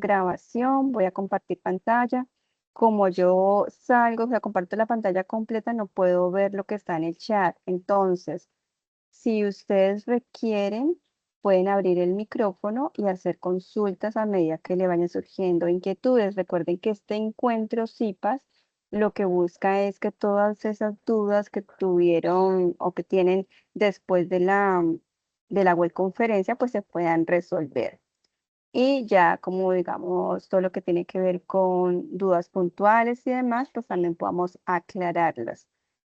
grabación, voy a compartir pantalla. Como yo salgo, o sea, comparto la pantalla completa, no puedo ver lo que está en el chat. Entonces, si ustedes requieren, pueden abrir el micrófono y hacer consultas a medida que le vayan surgiendo inquietudes. Recuerden que este encuentro CIPAS lo que busca es que todas esas dudas que tuvieron o que tienen después de la web conferencia, pues se puedan resolver. Y ya como digamos todo lo que tiene que ver con dudas puntuales y demás, pues también podamos aclararlas.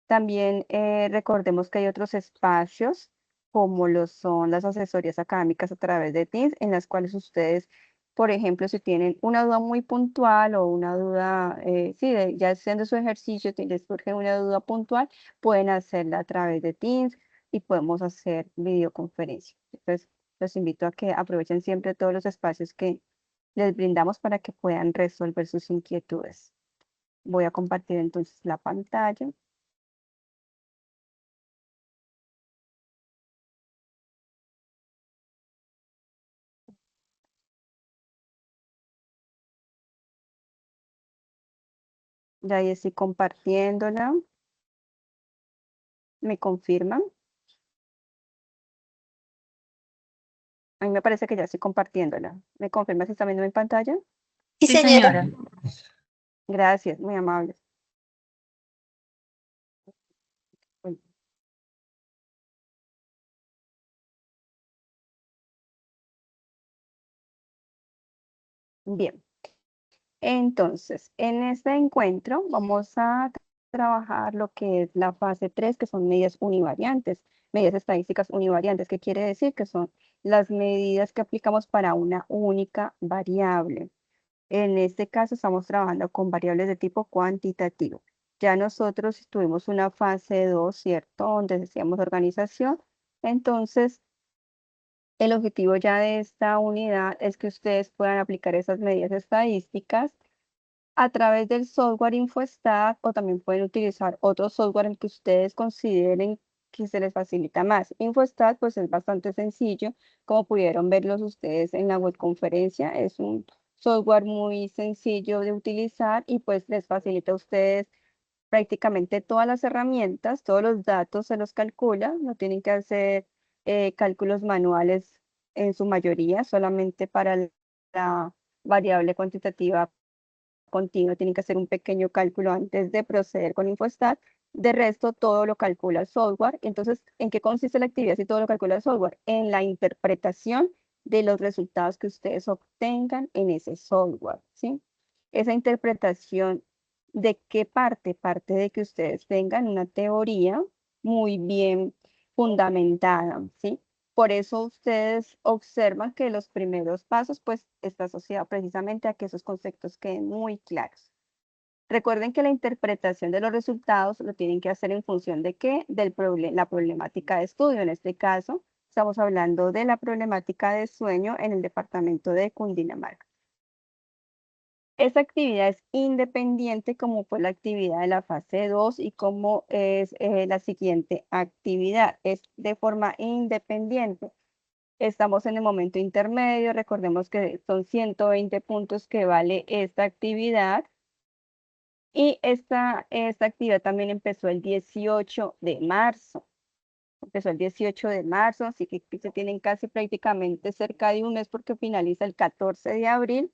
También recordemos que hay otros espacios como lo son las asesorías académicas a través de Teams, en las cuales ustedes, por ejemplo, si tienen una duda muy puntual o una duda, sí, ya haciendo su ejercicio, les surge una duda puntual, pueden hacerla a través de Teams y podemos hacer videoconferencia. Entonces, los invito a que aprovechen siempre todos los espacios que les brindamos para que puedan resolver sus inquietudes. Voy a compartir entonces la pantalla. Ya ahí estoy compartiéndola. ¿Me confirman? A mí me parece que ya estoy compartiéndola. ¿Me confirma si está viendo mi pantalla? Sí, Sí, señora. señora. Gracias, muy amable. Uy, bien, entonces, en este encuentro vamos a trabajar lo que es la fase 3, que son medidas univariantes, medidas estadísticas univariantes, que quiere decir que son las medidas que aplicamos para una única variable. En este caso estamos trabajando con variables de tipo cuantitativo. Ya nosotros tuvimos una fase 2, ¿cierto? Donde decíamos organización. Entonces, el objetivo ya de esta unidad es que ustedes puedan aplicar esas medidas estadísticas a través del software InfoStat o también pueden utilizar otro software en que ustedes consideren que se les facilita más. InfoStat pues es bastante sencillo, como pudieron verlos ustedes en la web conferencia, es un software muy sencillo de utilizar y pues les facilita a ustedes prácticamente todas las herramientas, todos los datos se los calcula, no tienen que hacer cálculos manuales en su mayoría, solamente para la variable cuantitativa continua, tienen que hacer un pequeño cálculo antes de proceder con InfoStat. De resto, todo lo calcula el software. Entonces, ¿en qué consiste la actividad si todo lo calcula el software? En la interpretación de los resultados que ustedes obtengan en ese software, ¿sí? Esa interpretación, ¿de qué parte? Parte de que ustedes tengan una teoría muy bien fundamentada, ¿sí? Por eso ustedes observan que los primeros pasos, pues, está asociado precisamente a que esos conceptos queden muy claros. Recuerden que la interpretación de los resultados lo tienen que hacer en función de qué, la problemática de estudio. En este caso, estamos hablando de la problemática de sueño en el departamento de Cundinamarca. Esta actividad es independiente como fue la actividad de la fase 2 y como es la siguiente actividad. Es de forma independiente. Estamos en el momento intermedio, recordemos que son 120 puntos que vale esta actividad y esta actividad también empezó el 18 de marzo. Empezó el 18 de marzo, así que se tienen casi prácticamente cerca de un mes porque finaliza el 14 de abril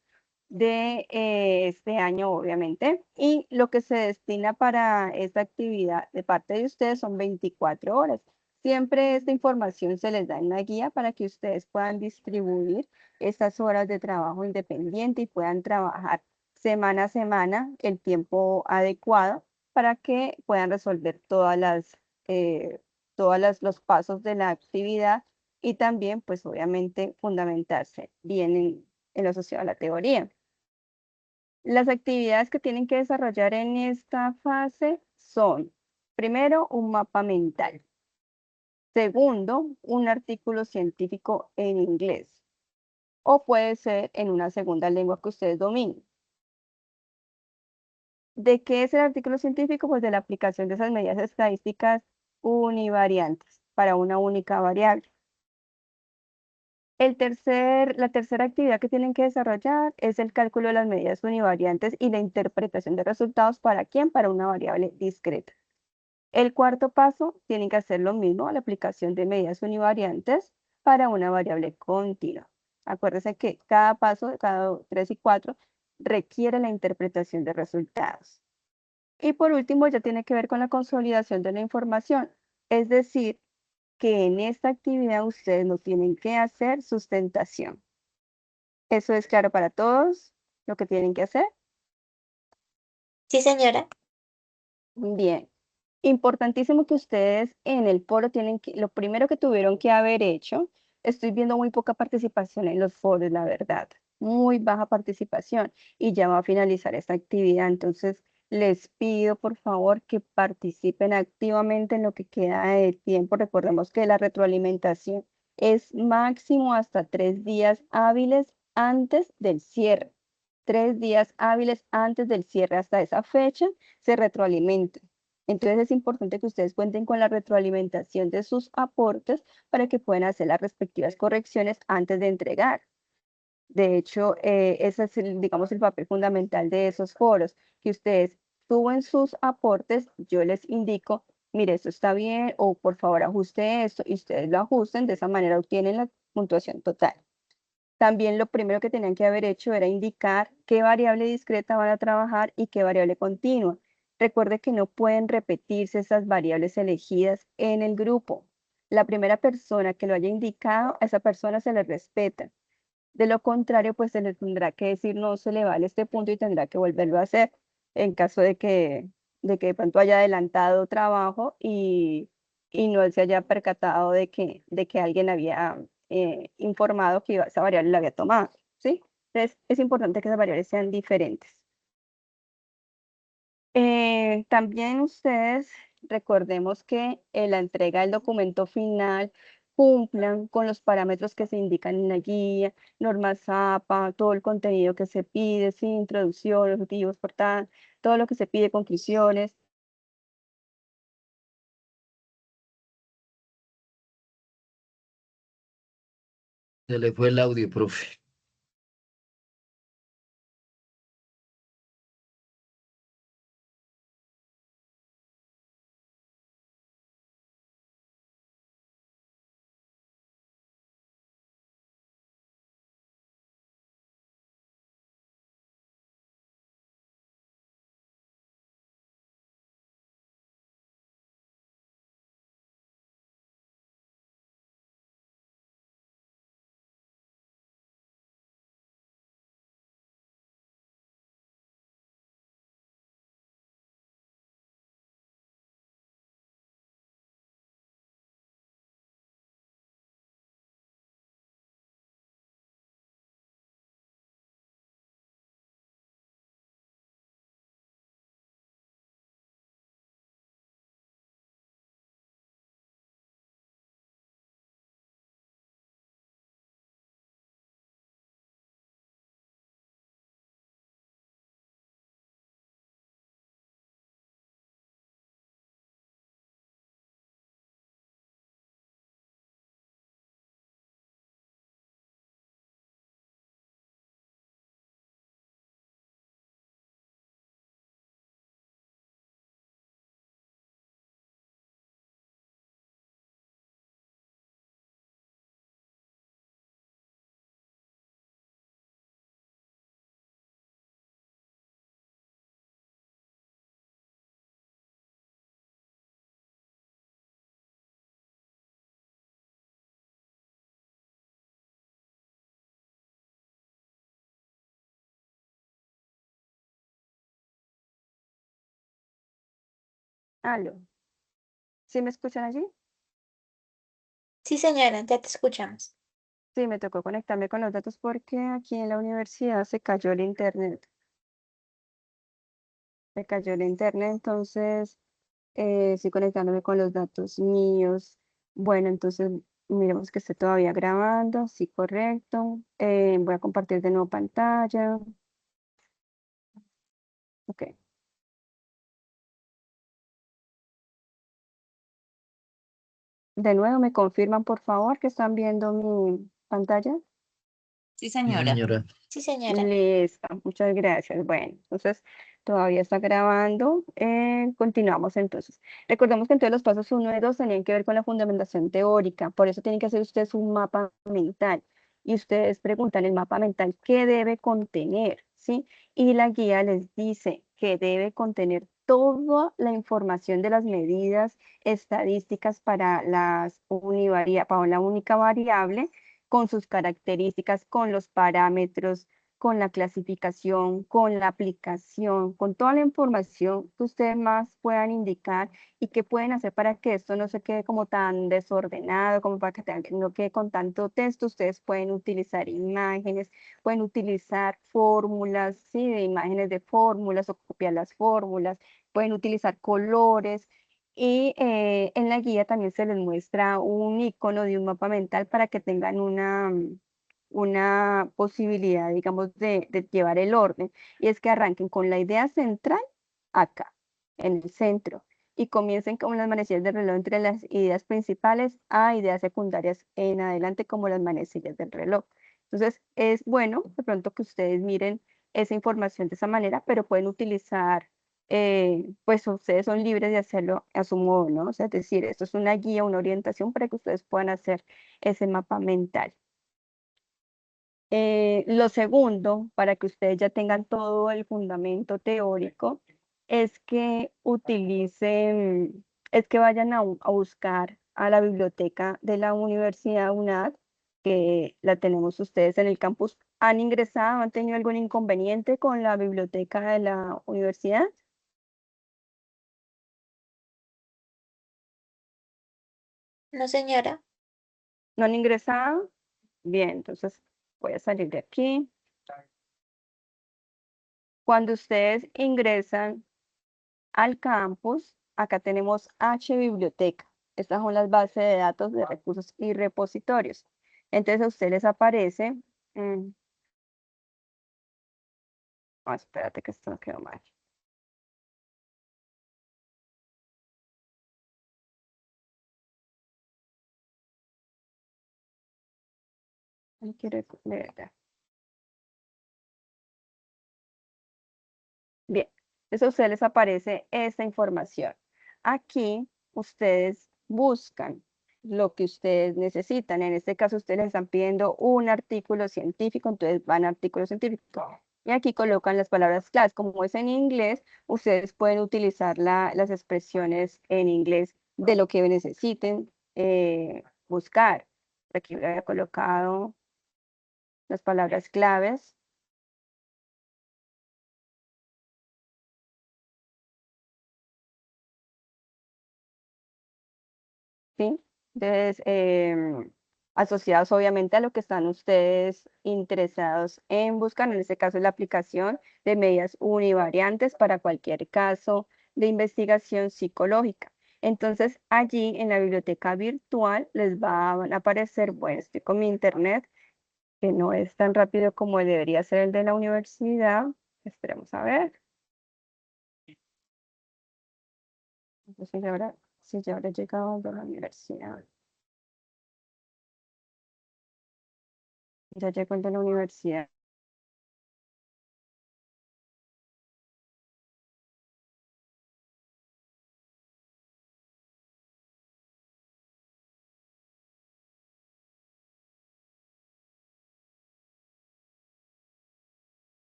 de este año, obviamente. Y lo que se destina para esta actividad de parte de ustedes son 24 horas. Siempre esta información se les da en la guía para que ustedes puedan distribuir estas horas de trabajo independiente y puedan trabajar semana a semana el tiempo adecuado para que puedan resolver los pasos de la actividad y también, pues obviamente, fundamentarse bien en lo asociado a la teoría. Las actividades que tienen que desarrollar en esta fase son, primero, un mapa mental. Segundo, un artículo científico en inglés. O puede ser en una segunda lengua que ustedes dominen. ¿De qué es el artículo científico? Pues de la aplicación de esas medidas estadísticas univariantes para una única variable. La tercera actividad que tienen que desarrollar es el cálculo de las medidas univariantes y la interpretación de resultados. ¿Para quién? Para una variable discreta. El cuarto paso, tienen que hacer lo mismo, la aplicación de medidas univariantes para una variable continua. Acuérdense que cada paso, cada 3 y 4, requiere la interpretación de resultados. Y por último, ya tiene que ver con la consolidación de la información. Es decir, que en esta actividad ustedes no tienen que hacer sustentación. ¿Eso es claro para todos lo que tienen que hacer? Sí, señora. Bien. Importantísimo que ustedes en el foro tienen que, lo primero que tuvieron que haber hecho, estoy viendo muy poca participación en los foros, la verdad, muy baja participación y ya va a finalizar esta actividad, entonces les pido por favor que participen activamente en lo que queda de tiempo. Recordemos que la retroalimentación es máximo hasta 3 días hábiles antes del cierre. 3 días hábiles antes del cierre, hasta esa fecha se retroalimenta. Entonces es importante que ustedes cuenten con la retroalimentación de sus aportes para que puedan hacer las respectivas correcciones antes de entregar. De hecho, ese es, digamos, el papel fundamental de esos foros, que ustedes suben sus aportes, yo les indico, mire, esto está bien, o por favor ajuste esto, y ustedes lo ajusten, de esa manera obtienen la puntuación total. También lo primero que tenían que haber hecho era indicar qué variable discreta van a trabajar y qué variable continua. Recuerde que no pueden repetirse esas variables elegidas en el grupo. La primera persona que lo haya indicado, a esa persona se le respeta. De lo contrario, pues se le tendrá que decir no se le vale este punto y tendrá que volverlo a hacer en caso de pronto haya adelantado trabajo y no se haya percatado de que alguien había informado que esa variable la había tomado, ¿sí? Entonces, es importante que esas variables sean diferentes. También ustedes recordemos que en la entrega del documento final cumplan con los parámetros que se indican en la guía, normas APA, todo el contenido que se pide, sí, introducción, objetivos, portada, todo lo que se pide, conclusiones. Se le fue el audio, profe. Aló, ¿sí me escuchan allí? Sí, señora, ya te escuchamos. Sí, me tocó conectarme con los datos porque aquí en la universidad se cayó el internet. Se cayó el internet, entonces estoy conectándome con los datos míos. Bueno, entonces miremos que esté todavía grabando. Sí, correcto. Voy a compartir de nuevo pantalla. Ok. De nuevo, me confirman, por favor, que están viendo pantalla? Sí, Sí, señora. señora. Sí, señora. Listo, muchas gracias. Bueno, entonces todavía está grabando. Continuamos entonces. Recordemos que entonces los pasos 1 y 2 tenían que ver con la fundamentación teórica, por eso tienen que hacer ustedes un mapa mental. Y ustedes preguntan el mapa mental qué debe contener, ¿sí? Y la guía les dice que debe contener toda la información de las medidas estadísticas para para la única variable con sus características, con los parámetros, con la clasificación, con la aplicación, con toda la información que ustedes más puedan indicar y qué pueden hacer para que esto no se quede como tan desordenado, como para que no quede con tanto texto. Ustedes pueden utilizar imágenes, pueden utilizar fórmulas, ¿sí? De imágenes de fórmulas o copiar las fórmulas, pueden utilizar colores. Y en la guía también se les muestra un icono de un mapa mental para que tengan una posibilidad, digamos, de llevar el orden. Y es que arranquen con la idea central acá, en el centro, y comiencen con las manecillas del reloj entre las ideas principales a ideas secundarias en adelante, como las manecillas del reloj. Entonces, es bueno de pronto que ustedes miren esa información de esa manera, pero pueden utilizar pues ustedes son libres de hacerlo a su modo, ¿no? O sea, es decir, esto es una guía, una orientación para que ustedes puedan hacer ese mapa mental. Lo segundo, para que ustedes ya tengan todo el fundamento teórico, es que es que vayan a buscar a la biblioteca de la Universidad UNAD, que la tenemos ustedes en el campus. ¿Han ingresado, han tenido algún inconveniente con la biblioteca de la universidad? No, señora. ¿No han ingresado? Bien, entonces voy a salir de aquí. Cuando ustedes ingresan al campus, acá tenemos H Biblioteca. Estas son las bases de datos de recursos y repositorios. Entonces a ustedes les aparece, espérate que esto no quedó mal. No quiero leer. Bien, entonces a ustedes les aparece esta información. Aquí ustedes buscan lo que ustedes necesitan. En este caso, ustedes les están pidiendo un artículo científico, entonces van a artículo científico. Y aquí colocan las palabras claves. Como es en inglés, ustedes pueden utilizar las expresiones en inglés de lo que necesiten buscar. Aquí había colocado las palabras claves. ¿Sí? Entonces, asociados obviamente a lo que están ustedes interesados en buscar, en este caso es la aplicación de medidas univariantes para cualquier caso de investigación psicológica. Entonces, allí en la biblioteca virtual les van a aparecer, bueno, estoy con mi internet, que no es tan rápido como debería ser el de la universidad. Esperemos a ver. No sé si ya habrá llegado de la universidad. Ya llegó el de la universidad.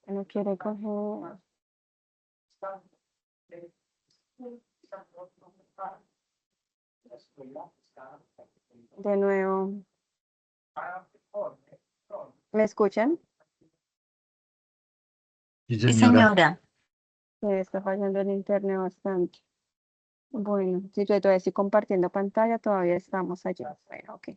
No quiere coger. De nuevo. ¿Me escuchan? Sí, Sí, señora. señora. Me está fallando el internet bastante. Bueno, si yo todavía estoy compartiendo pantalla, todavía estamos allá. Bueno, ok.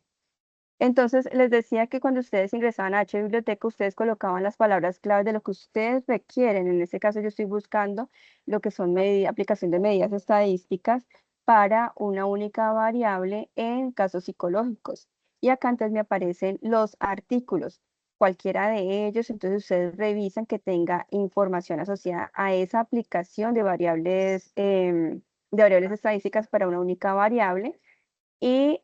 Entonces, les decía que cuando ustedes ingresaban a H Biblioteca, ustedes colocaban las palabras claves de lo que ustedes requieren. En este caso, yo estoy buscando lo que son aplicación de medidas estadísticas para una única variable en casos psicológicos. Y acá entonces me aparecen los artículos, cualquiera de ellos. Entonces, ustedes revisan que tenga información asociada a esa aplicación de variables estadísticas para una única variable y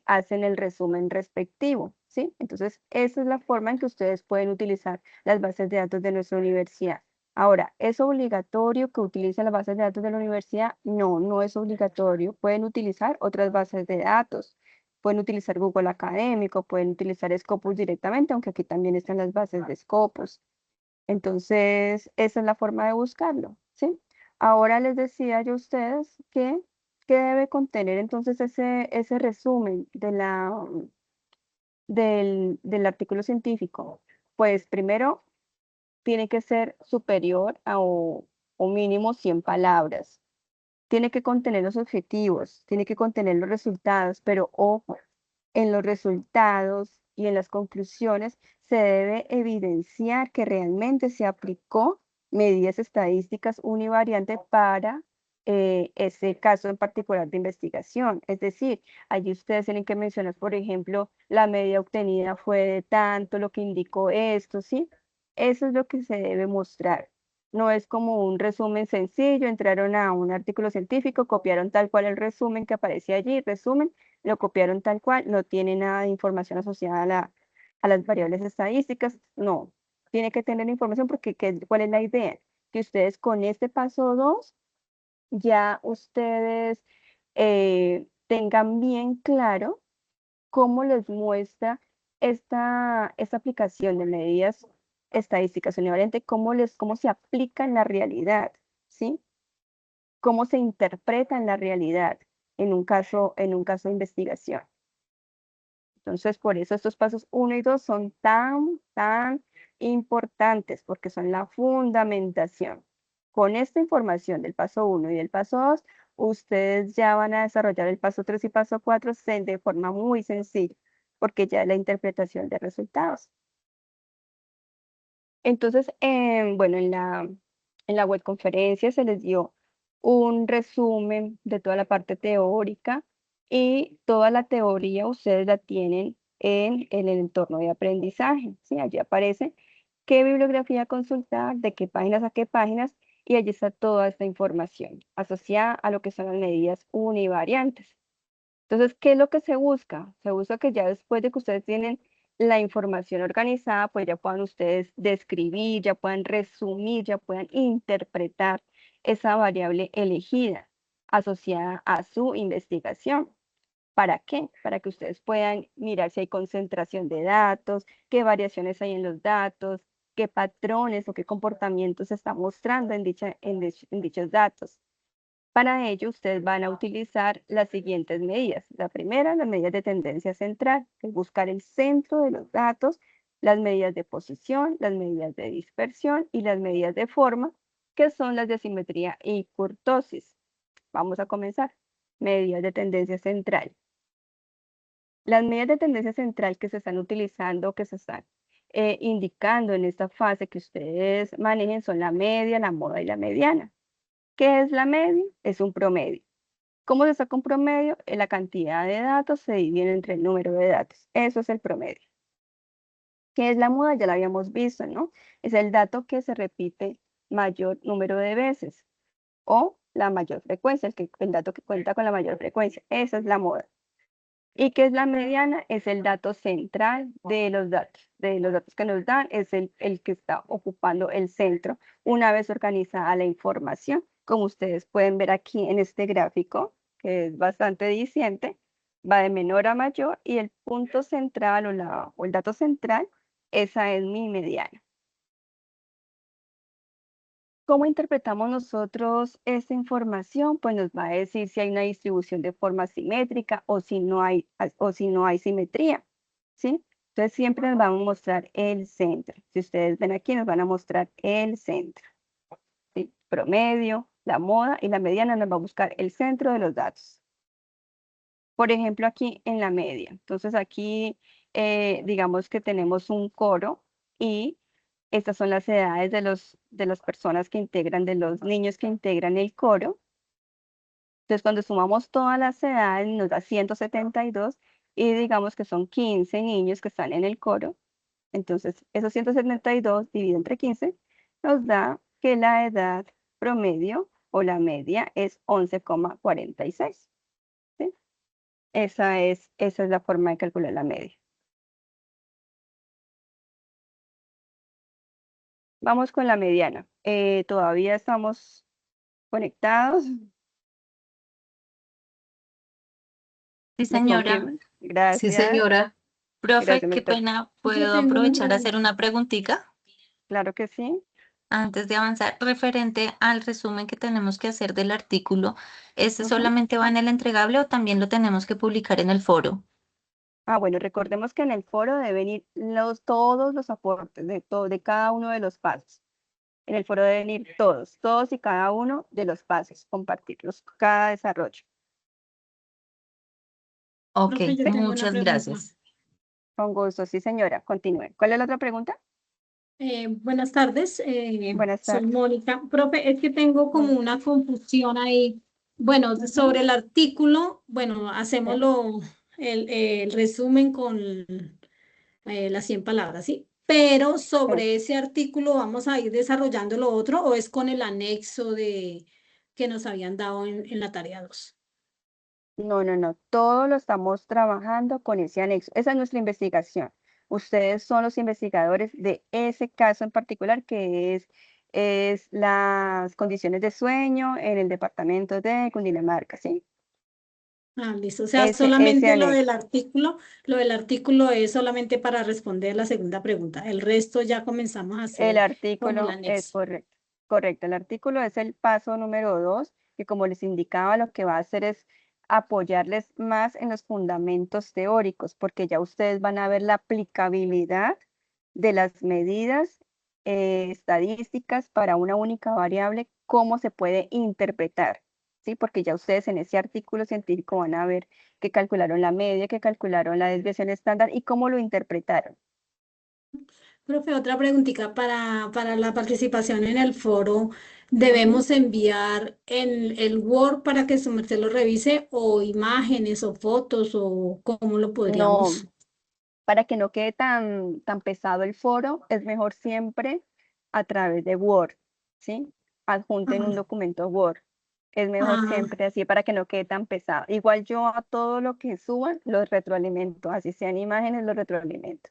hacen el resumen respectivo, ¿sí? Entonces, esa es la forma en que ustedes pueden utilizar las bases de datos de nuestra universidad. Ahora, ¿es obligatorio que utilicen las bases de datos de la universidad? No, no es obligatorio. Pueden utilizar otras bases de datos. Pueden utilizar Google Académico, pueden utilizar Scopus directamente, aunque aquí también están las bases de Scopus. Entonces, esa es la forma de buscarlo, ¿sí? Ahora les decía yo a ustedes que, ¿qué debe contener entonces ese resumen del artículo científico? Pues primero, tiene que ser superior o mínimo 100 palabras. Tiene que contener los objetivos, tiene que contener los resultados, pero ojo, en los resultados y en las conclusiones se debe evidenciar que realmente se aplicó medidas estadísticas univariantes para ese caso en particular de investigación. Es decir, allí ustedes tienen que mencionar, por ejemplo, la medida obtenida fue de tanto, lo que indicó esto, ¿sí? Eso es lo que se debe mostrar. No es como un resumen sencillo, entraron a un artículo científico, copiaron tal cual el resumen que aparecía allí, resumen, lo copiaron tal cual, no tiene nada de información asociada a las variables estadísticas, no, tiene que tener información porque ¿cuál es la idea? Que ustedes con este paso 2 ya ustedes tengan bien claro cómo les muestra esta aplicación de medidas estadísticas univariantes, cómo se aplica en la realidad, ¿sí? Cómo se interpreta en la realidad en un caso de investigación. Entonces, por eso estos pasos 1 y 2 son tan importantes, porque son la fundamentación. Con esta información del paso 1 y del paso 2, ustedes ya van a desarrollar el paso 3 y paso 4 de forma muy sencilla, porque ya es la interpretación de resultados. Entonces, bueno, en la web conferencia se les dio un resumen de toda la parte teórica y toda la teoría ustedes la tienen en el entorno de aprendizaje, ¿sí? Allí aparece qué bibliografía consultar, de qué páginas a qué páginas, y allí está toda esta información asociada a lo que son las medidas univariantes. Entonces, ¿qué es lo que se busca? Se busca que ya después de que ustedes tienen la información organizada, pues ya puedan ustedes describir, ya puedan resumir, ya puedan interpretar esa variable elegida asociada a su investigación. ¿Para qué? Para que ustedes puedan mirar si hay concentración de datos, qué variaciones hay en los datos, qué patrones o qué comportamientos se está mostrando en dichos datos. Para ello, ustedes van a utilizar las siguientes medidas. La primera, las medidas de tendencia central, que es buscar el centro de los datos, las medidas de posición, las medidas de dispersión y las medidas de forma, que son las de simetría y kurtosis. Vamos a comenzar. Medidas de tendencia central. Las medidas de tendencia central que se están utilizando, que se están indicando en esta fase que ustedes manejen son la media, la moda y la mediana. ¿Qué es la media? Es un promedio. ¿Cómo se saca un promedio? La cantidad de datos se divide entre el número de datos. Eso es el promedio. ¿Qué es la moda? Ya la habíamos visto, ¿no? Es el dato que se repite mayor número de veces o la mayor frecuencia, el dato que cuenta con la mayor frecuencia. Esa es la moda. ¿Y qué es la mediana? Es el dato central de los datos que nos dan, es el que está ocupando el centro una vez organizada la información. Como ustedes pueden ver aquí en este gráfico, que es bastante diciente, va de menor a mayor y el punto central o el dato central, esa es mi mediana. ¿Cómo interpretamos nosotros esta información? Pues nos va a decir si hay una distribución de forma simétrica o si no hay simetría, ¿sí? Entonces siempre nos van a mostrar el centro. Si ustedes ven aquí, nos van a mostrar el centro, ¿sí? Promedio, la moda y la mediana nos va a buscar el centro de los datos. Por ejemplo, aquí en la media. Entonces aquí, digamos que tenemos un coro y estas son las edades de las personas que integran, de los niños que integran el coro. Entonces, cuando sumamos todas las edades, nos da 172 y digamos que son 15 niños que están en el coro. Entonces, esos 172 dividido entre 15 nos da que la edad promedio o la media es 11,46. ¿Sí? Esa es la forma de calcular la media. Vamos con la mediana. Todavía estamos conectados. Sí, ¿Me señora. confirman? Sí, Gracias. señora. Profe, Gracias, qué Melita. pena. Yo ¿Puedo tengo una aprovechar a pregunta. hacer una preguntita Claro que sí. antes de avanzar? Referente al resumen que tenemos que hacer del artículo, ¿este Ujú. solamente va en el entregable o también lo tenemos que publicar en el foro? Bueno, recordemos que en el foro deben ir todos los aportes de cada uno de los pasos. En el foro deben ir todos y cada uno de los pasos, compartirlos, cada desarrollo. Ok, Profe, yo ¿Sí? tengo una muchas pregunta. gracias. Con gusto, sí, señora. Continúe. ¿Cuál es la otra pregunta? Buenas tardes, Buenas soy tardes. Mónica. Profe, es que tengo como Bueno, una confusión ahí. Bueno, ujú, sobre el artículo, bueno, hacemos sí, el resumen con las 100 palabras, ¿sí? Pero sí. sobre ese artículo vamos a ir desarrollando lo otro o es con el anexo que nos habían dado en la tarea 2. No, no, no. Todo lo estamos trabajando con ese anexo. Esa es nuestra investigación. Ustedes son los investigadores de ese caso en particular, que es las condiciones de sueño en el departamento de Cundinamarca, ¿sí? Ah, listo. O sea, Ese solamente anexo. lo del artículo es solamente para responder la segunda pregunta. El resto ya comenzamos a El hacer con el artículo es anexo. correcto. Correcto. El artículo es el paso número 2, que como les indicaba, lo que va a hacer es apoyarles más en los fundamentos teóricos, porque ya ustedes van a ver la aplicabilidad de las medidas estadísticas para una única variable, cómo se puede interpretar, ¿sí? Porque ya ustedes en ese artículo científico van a ver que calcularon la media, que calcularon la desviación estándar y cómo lo interpretaron. Profe, otra preguntita para la participación en el foro. Ujú. ¿Debemos enviar el Word para que su merced lo revise o imágenes o fotos o cómo lo No, podríamos? para que no quede tan pesado el foro, es mejor siempre a través de Word, ¿sí? Adjunten un Ah, documento Word. Es mejor ah, siempre así para que no quede tan pesado. Igual yo a todo lo que suban los retroalimento, así sean imágenes, los retroalimento.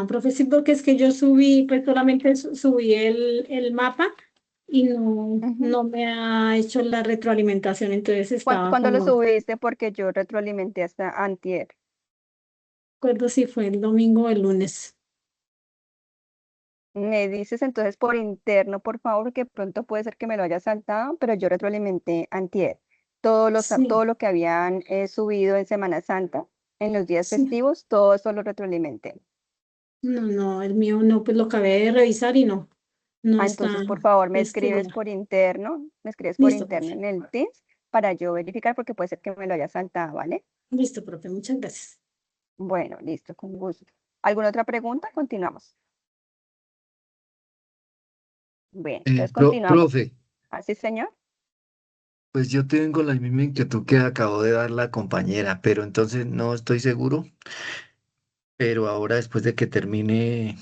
Profe, sí, porque es que yo subí, pues solamente subí el mapa y Ujú. no me ha hecho la retroalimentación, entonces estaba ¿Cuándo lo como, subiste? Porque yo retroalimenté hasta antier. recuerdo si fue el domingo o el lunes. Me dices entonces por interno, por favor, que pronto puede ser que me lo haya saltado, pero yo retroalimenté antier. Todo Sí, lo que habían subido en Semana Santa, en los días sí. festivos, todo eso lo retroalimenté. No, el mío no, pues lo acabé de revisar y no Entonces, está por favor, distribuido. me escribes por Listo, interno profe. en el Teams para yo verificar porque puede ser que me lo haya saltado, ¿vale? Listo, profe. Muchas gracias. Bueno, listo, con gusto. ¿Alguna otra pregunta? Continuamos. Bien, entonces continuamos. Profe, ¿Así, señor? pues yo tengo la misma inquietud que acabó de dar la compañera, pero entonces no estoy seguro. Pero ahora después de que termine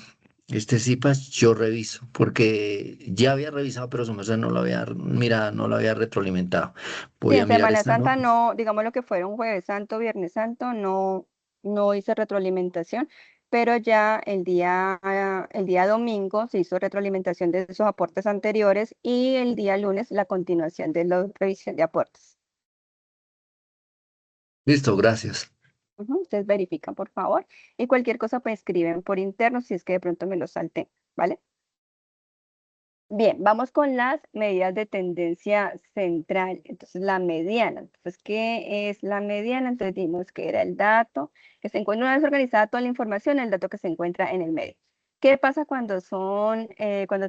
este CIPAS, yo reviso, porque ya había revisado, pero su merced no lo había, mira, no lo había retroalimentado. Sí, Voy a en mirar Semana esta Santa nota. no, digamos lo que fueron Jueves Santo, Viernes Santo, no hice retroalimentación, pero ya el día domingo se hizo retroalimentación de esos aportes anteriores y el día lunes la continuación de la revisión de aportes. Listo, gracias. Ustedes verifican, por favor, y cualquier cosa pues escriben por interno si es que de pronto me lo salté, ¿vale? Bien, vamos con las medidas de tendencia central. Entonces, la mediana. Entonces, ¿qué es la mediana? Entonces, dimos que era el dato que se encuentra, una vez organizada toda la información, el dato que se encuentra en el medio. ¿Qué pasa cuando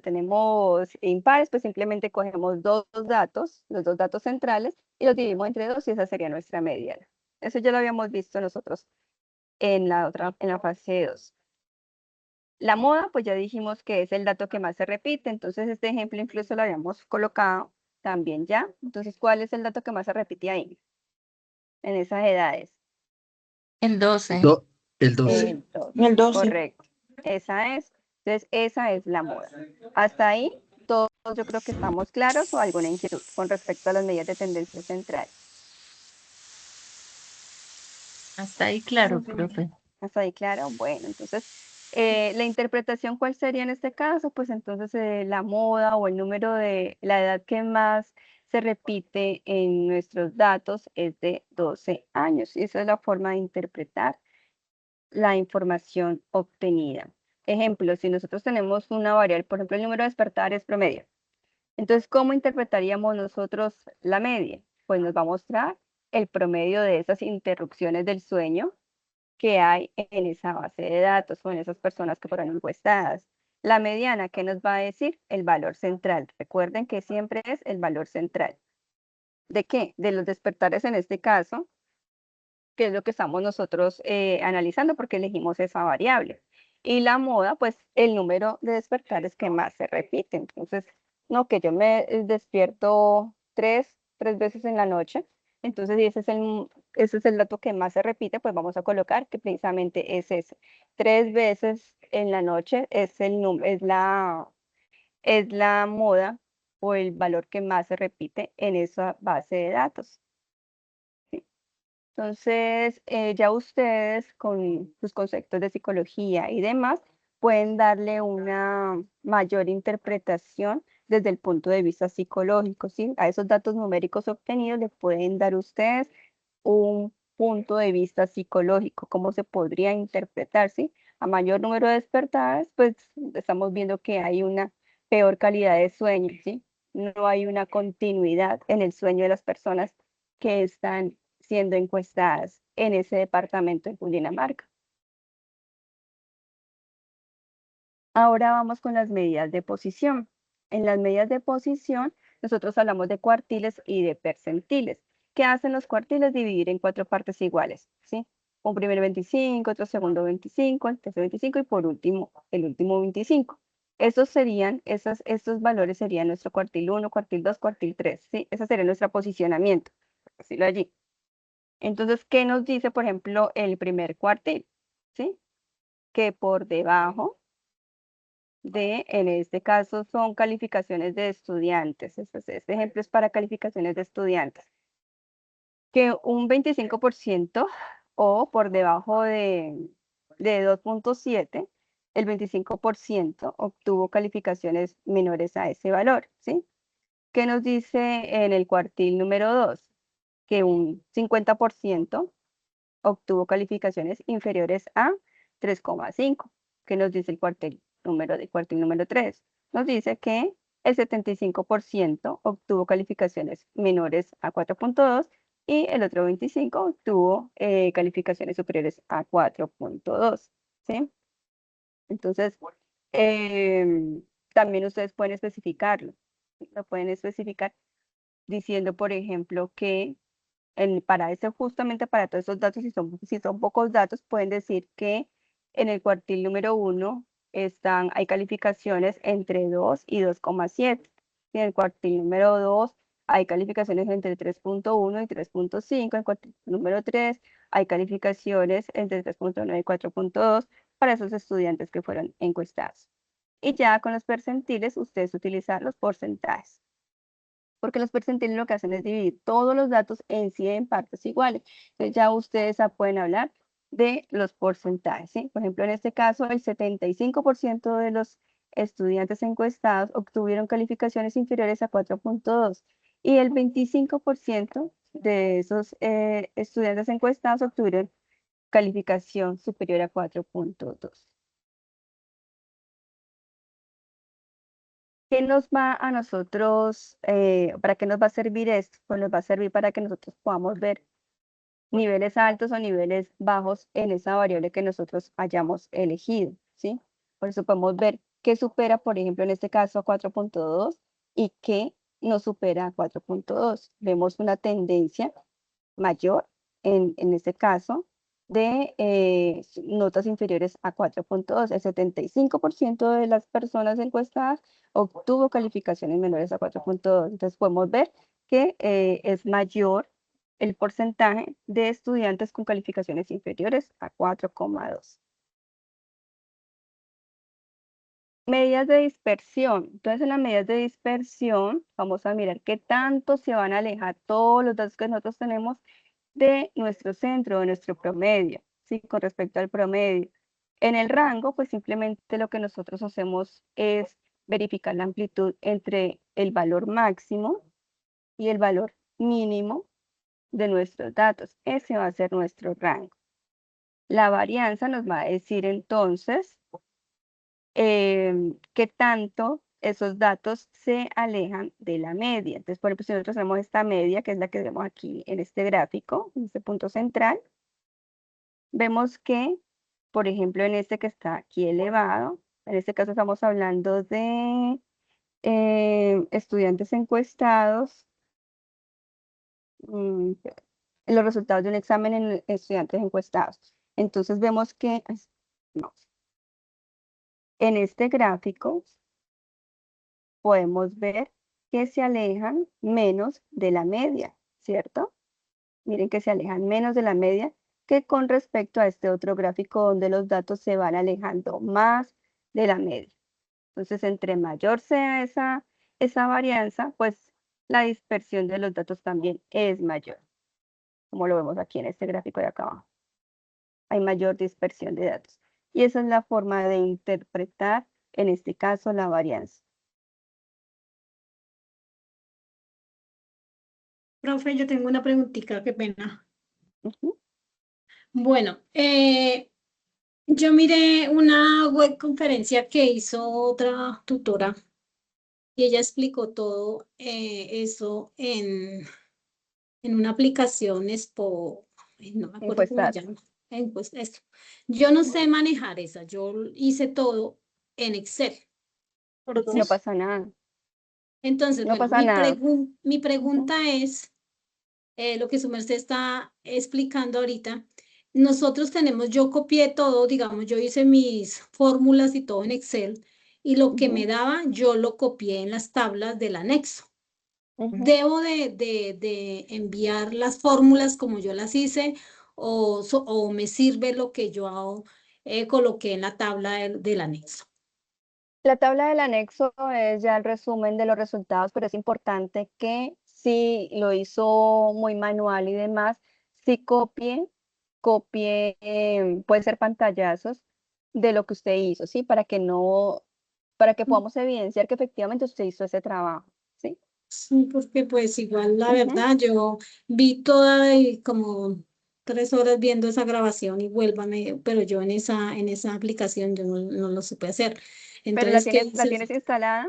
tenemos impares? Pues simplemente cogemos dos datos, los dos datos centrales, y los dividimos entre dos y esa sería nuestra mediana. Eso ya lo habíamos visto nosotros en la fase 2. La moda, pues ya dijimos que es el dato que más se repite, entonces este ejemplo incluso lo habíamos colocado también ya. Entonces, ¿cuál es el dato que más se repite ahí, en esas edades? El 12. El 12. El 2, El 12. correcto. Esa es. Entonces, esa es la moda. Hasta ahí, todos yo creo que estamos claros o alguna inquietud con respecto a las medidas de tendencia central. Hasta ahí claro, profe. ¿Hasta ahí claro? Bueno, entonces, la interpretación, ¿cuál sería en este caso? Pues entonces la moda o el número de la edad que más se repite en nuestros datos es de 12 años. Y esa es la forma de interpretar la información obtenida. Ejemplo, si nosotros tenemos una variable, por ejemplo, el número de despertares promedio. Entonces, ¿cómo interpretaríamos nosotros la media? Pues nos va a mostrar el promedio de esas interrupciones del sueño que hay en esa base de datos o en esas personas que fueron encuestadas. La mediana, ¿qué nos va a decir? El valor central. Recuerden que siempre es el valor central. ¿De qué? De los despertares en este caso, que es lo que estamos nosotros analizando porque elegimos esa variable. Y la moda, pues el número de despertares que más se repite. Entonces, no, que yo me despierto tres veces en la noche. Entonces, si ese es el dato que más se repite, pues vamos a colocar que precisamente es ese. 3 veces en la noche es la moda o el valor que más se repite en esa base de datos. Entonces, ya ustedes con sus conceptos de psicología y demás pueden darle una mayor interpretación desde el punto de vista psicológico, ¿sí? A esos datos numéricos obtenidos le pueden dar ustedes un punto de vista psicológico, cómo se podría interpretar, ¿sí? A mayor número de despertares, pues estamos viendo que hay una peor calidad de sueño, ¿sí? No hay una continuidad en el sueño de las personas que están siendo encuestadas en ese departamento en Cundinamarca. Ahora vamos con las medidas de posición. En las medidas de posición, nosotros hablamos de cuartiles y de percentiles. ¿Qué hacen los cuartiles? Dividir en 4 partes iguales, ¿sí? Un primero 25, otro segundo 25, el tercero 25 y por último, el último 25. Estos valores serían nuestro cuartil 1, cuartil 2, cuartil 3, ¿sí? Ese sería nuestro posicionamiento, por decirlo allí. Entonces, ¿qué nos dice, por ejemplo, el primer cuartil? ¿Sí? Que por debajo en este caso, son calificaciones de estudiantes. Este ejemplo es para calificaciones de estudiantes. Que un 25% o por debajo de 2.7, el 25% obtuvo calificaciones menores a ese valor, ¿sí? ¿Qué nos dice en el cuartil número 2? Que un 50% obtuvo calificaciones inferiores a 3,5. ¿Qué nos dice el cuartil número 3? Nos dice que el 75% obtuvo calificaciones menores a 4.2 y el otro 25% obtuvo calificaciones superiores a 4.2. ¿Sí? Entonces, también ustedes pueden especificarlo. Lo pueden especificar diciendo, por ejemplo, que justamente para todos esos datos, si son pocos datos, pueden decir que en el cuartil número 1 hay calificaciones entre 2 y 2,7. Y en el cuartil número 2 hay calificaciones entre 3.1 y 3.5. En el cuartil número 3 hay calificaciones entre 3.9 y 4.2 para esos estudiantes que fueron encuestados. Y ya con los percentiles, ustedes utilizan los porcentajes, porque los percentiles lo que hacen es dividir todos los datos en 100 partes iguales. Entonces ya ustedes pueden hablar de los porcentajes, ¿sí? Por ejemplo, en este caso, el 75% de los estudiantes encuestados obtuvieron calificaciones inferiores a 4.2 y el 25% de esos estudiantes encuestados obtuvieron calificación superior a 4.2. ¿Qué nos va a nosotros, para qué nos va a servir esto? Pues nos va a servir para que nosotros podamos ver niveles altos o niveles bajos en esa variable que nosotros hayamos elegido, ¿sí? Por eso podemos ver qué supera, por ejemplo, en este caso a 4.2 y qué no supera a 4.2. Vemos una tendencia mayor en este caso, de notas inferiores a 4.2. El 75% de las personas encuestadas obtuvo calificaciones menores a 4.2. Entonces podemos ver que es mayor el porcentaje de estudiantes con calificaciones inferiores a 4.2. Medidas de dispersión. Entonces, en las medidas de dispersión, vamos a mirar qué tanto se van a alejar todos los datos que nosotros tenemos de nuestro centro, de nuestro promedio, ¿sí? Con respecto al promedio. En el rango, pues simplemente lo que nosotros hacemos es verificar la amplitud entre el valor máximo y el valor mínimo de nuestros datos. Ese va a ser nuestro rango. La varianza nos va a decir entonces qué tanto esos datos se alejan de la media. Entonces, por ejemplo, si nosotros tenemos esta media, que es la que vemos aquí en este gráfico, en este punto central, vemos que, por ejemplo, en este que está aquí elevado, en este caso estamos hablando de estudiantes encuestados, en los resultados de un examen en estudiantes encuestados. Entonces vemos que, no, en este gráfico podemos ver que se alejan menos de la media, ¿cierto? Miren que se alejan menos de la media que con respecto a este otro gráfico donde los datos se van alejando más de la media. Entonces, entre mayor sea esa varianza, pues la dispersión de los datos también es mayor, como lo vemos aquí en este gráfico de acá abajo. Hay mayor dispersión de datos. Y esa es la forma de interpretar, en este caso, la varianza. Profe, yo tengo una preguntita, qué pena. Ujú. Bueno, yo miré una web conferencia que hizo otra tutora y ella explicó todo eso en una aplicación Expo, ay, no me acuerdo cómo se Encuestas. llama, pues esto. Yo no sé manejar esa, yo hice todo en Excel, por No Excel. pasa nada. Entonces, No bueno, pasa nada. mi Ujú. pregunta es, lo que su merced está explicando ahorita, nosotros tenemos, yo copié todo, digamos, yo hice mis fórmulas y todo en Excel, y lo que me Ujú. daba, yo lo copié en las tablas del anexo. Ujú. ¿Debo de enviar las fórmulas como yo las hice o me sirve lo que yo coloqué en la tabla del anexo? La tabla del anexo es ya el resumen de los resultados, pero es importante que si lo hizo muy manual y demás, si copie, puede ser pantallazos de lo que usted hizo, ¿sí? Para que no, para que podamos evidenciar que efectivamente usted hizo ese trabajo, ¿sí? Sí, porque pues igual la Ujú. verdad yo vi toda y como 3 horas viendo esa grabación y vuélvame, pero yo en esa aplicación yo no lo supe hacer. Pero Entonces, ¿qué la hice? tienes instalada,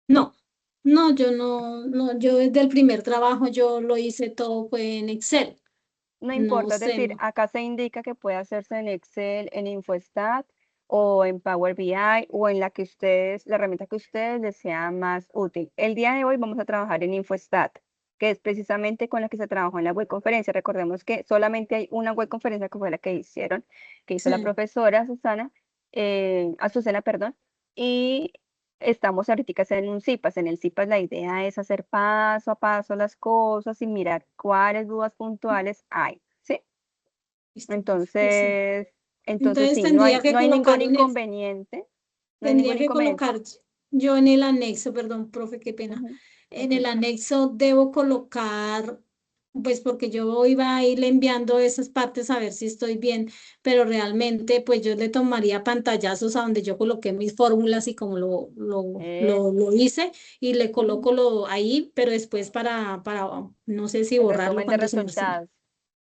No, yo no, yo desde el primer trabajo yo lo hice todo fue en Excel. no No importa, es sé. decir, acá se indica que puede hacerse en Excel, en InfoStat o en Power BI o en la que ustedes, la herramienta que ustedes les sea más útil. El día de hoy vamos a trabajar en InfoStat, que es precisamente con la que se trabajó en la web conferencia. Recordemos que solamente hay una web conferencia que fue la que hicieron, que hizo la Sí. profesora Azucena, perdón, y estamos ahorita en un CIPAS. En el CIPAS la idea es hacer paso a paso las cosas y mirar cuáles dudas puntuales hay, ¿sí? Listo, profe. Sí. Entonces, Entonces sí, no hay ningún inconveniente, no hay tendría ningún que inconveniente. colocar yo en el anexo, perdón, profe, qué pena. Ujú, En ujú. el anexo debo colocar, pues porque yo iba a irle enviando esas partes a ver si estoy bien, pero realmente pues yo le tomaría pantallazos a donde yo coloqué mis fórmulas y como Eh, lo hice y le ujú. coloco ahí, pero después para no sé si El borrarlo resumen de cuando se me... resultados.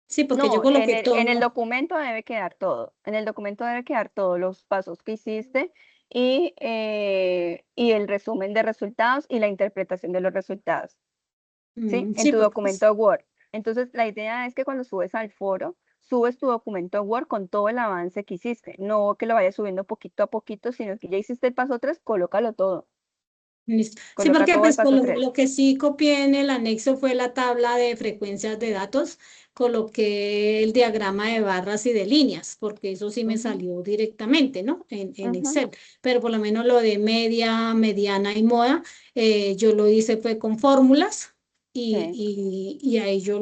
Sí, porque yo No, coloqué en el todo. documento debe quedar todo. En el documento debe quedar todos los pasos que hiciste y el resumen de resultados y la interpretación de los resultados, ¿sí? En Sí, tu porque pues, documento Word. Entonces, la idea es que cuando subes al foro, subes tu documento Word con todo el avance que hiciste. No que lo vayas subiendo poquito a poquito, sino que ya hiciste el paso 3, colócalo todo. Listo. Sí, Coloca porque todo el pues paso 3. lo que sí copié en el anexo fue la tabla de frecuencias de datos, coloqué el diagrama de barras y de líneas, porque eso sí me salió directamente, ¿no? En Excel, pero por lo menos lo de media, mediana y moda, yo lo hice fue con fórmulas y ahí yo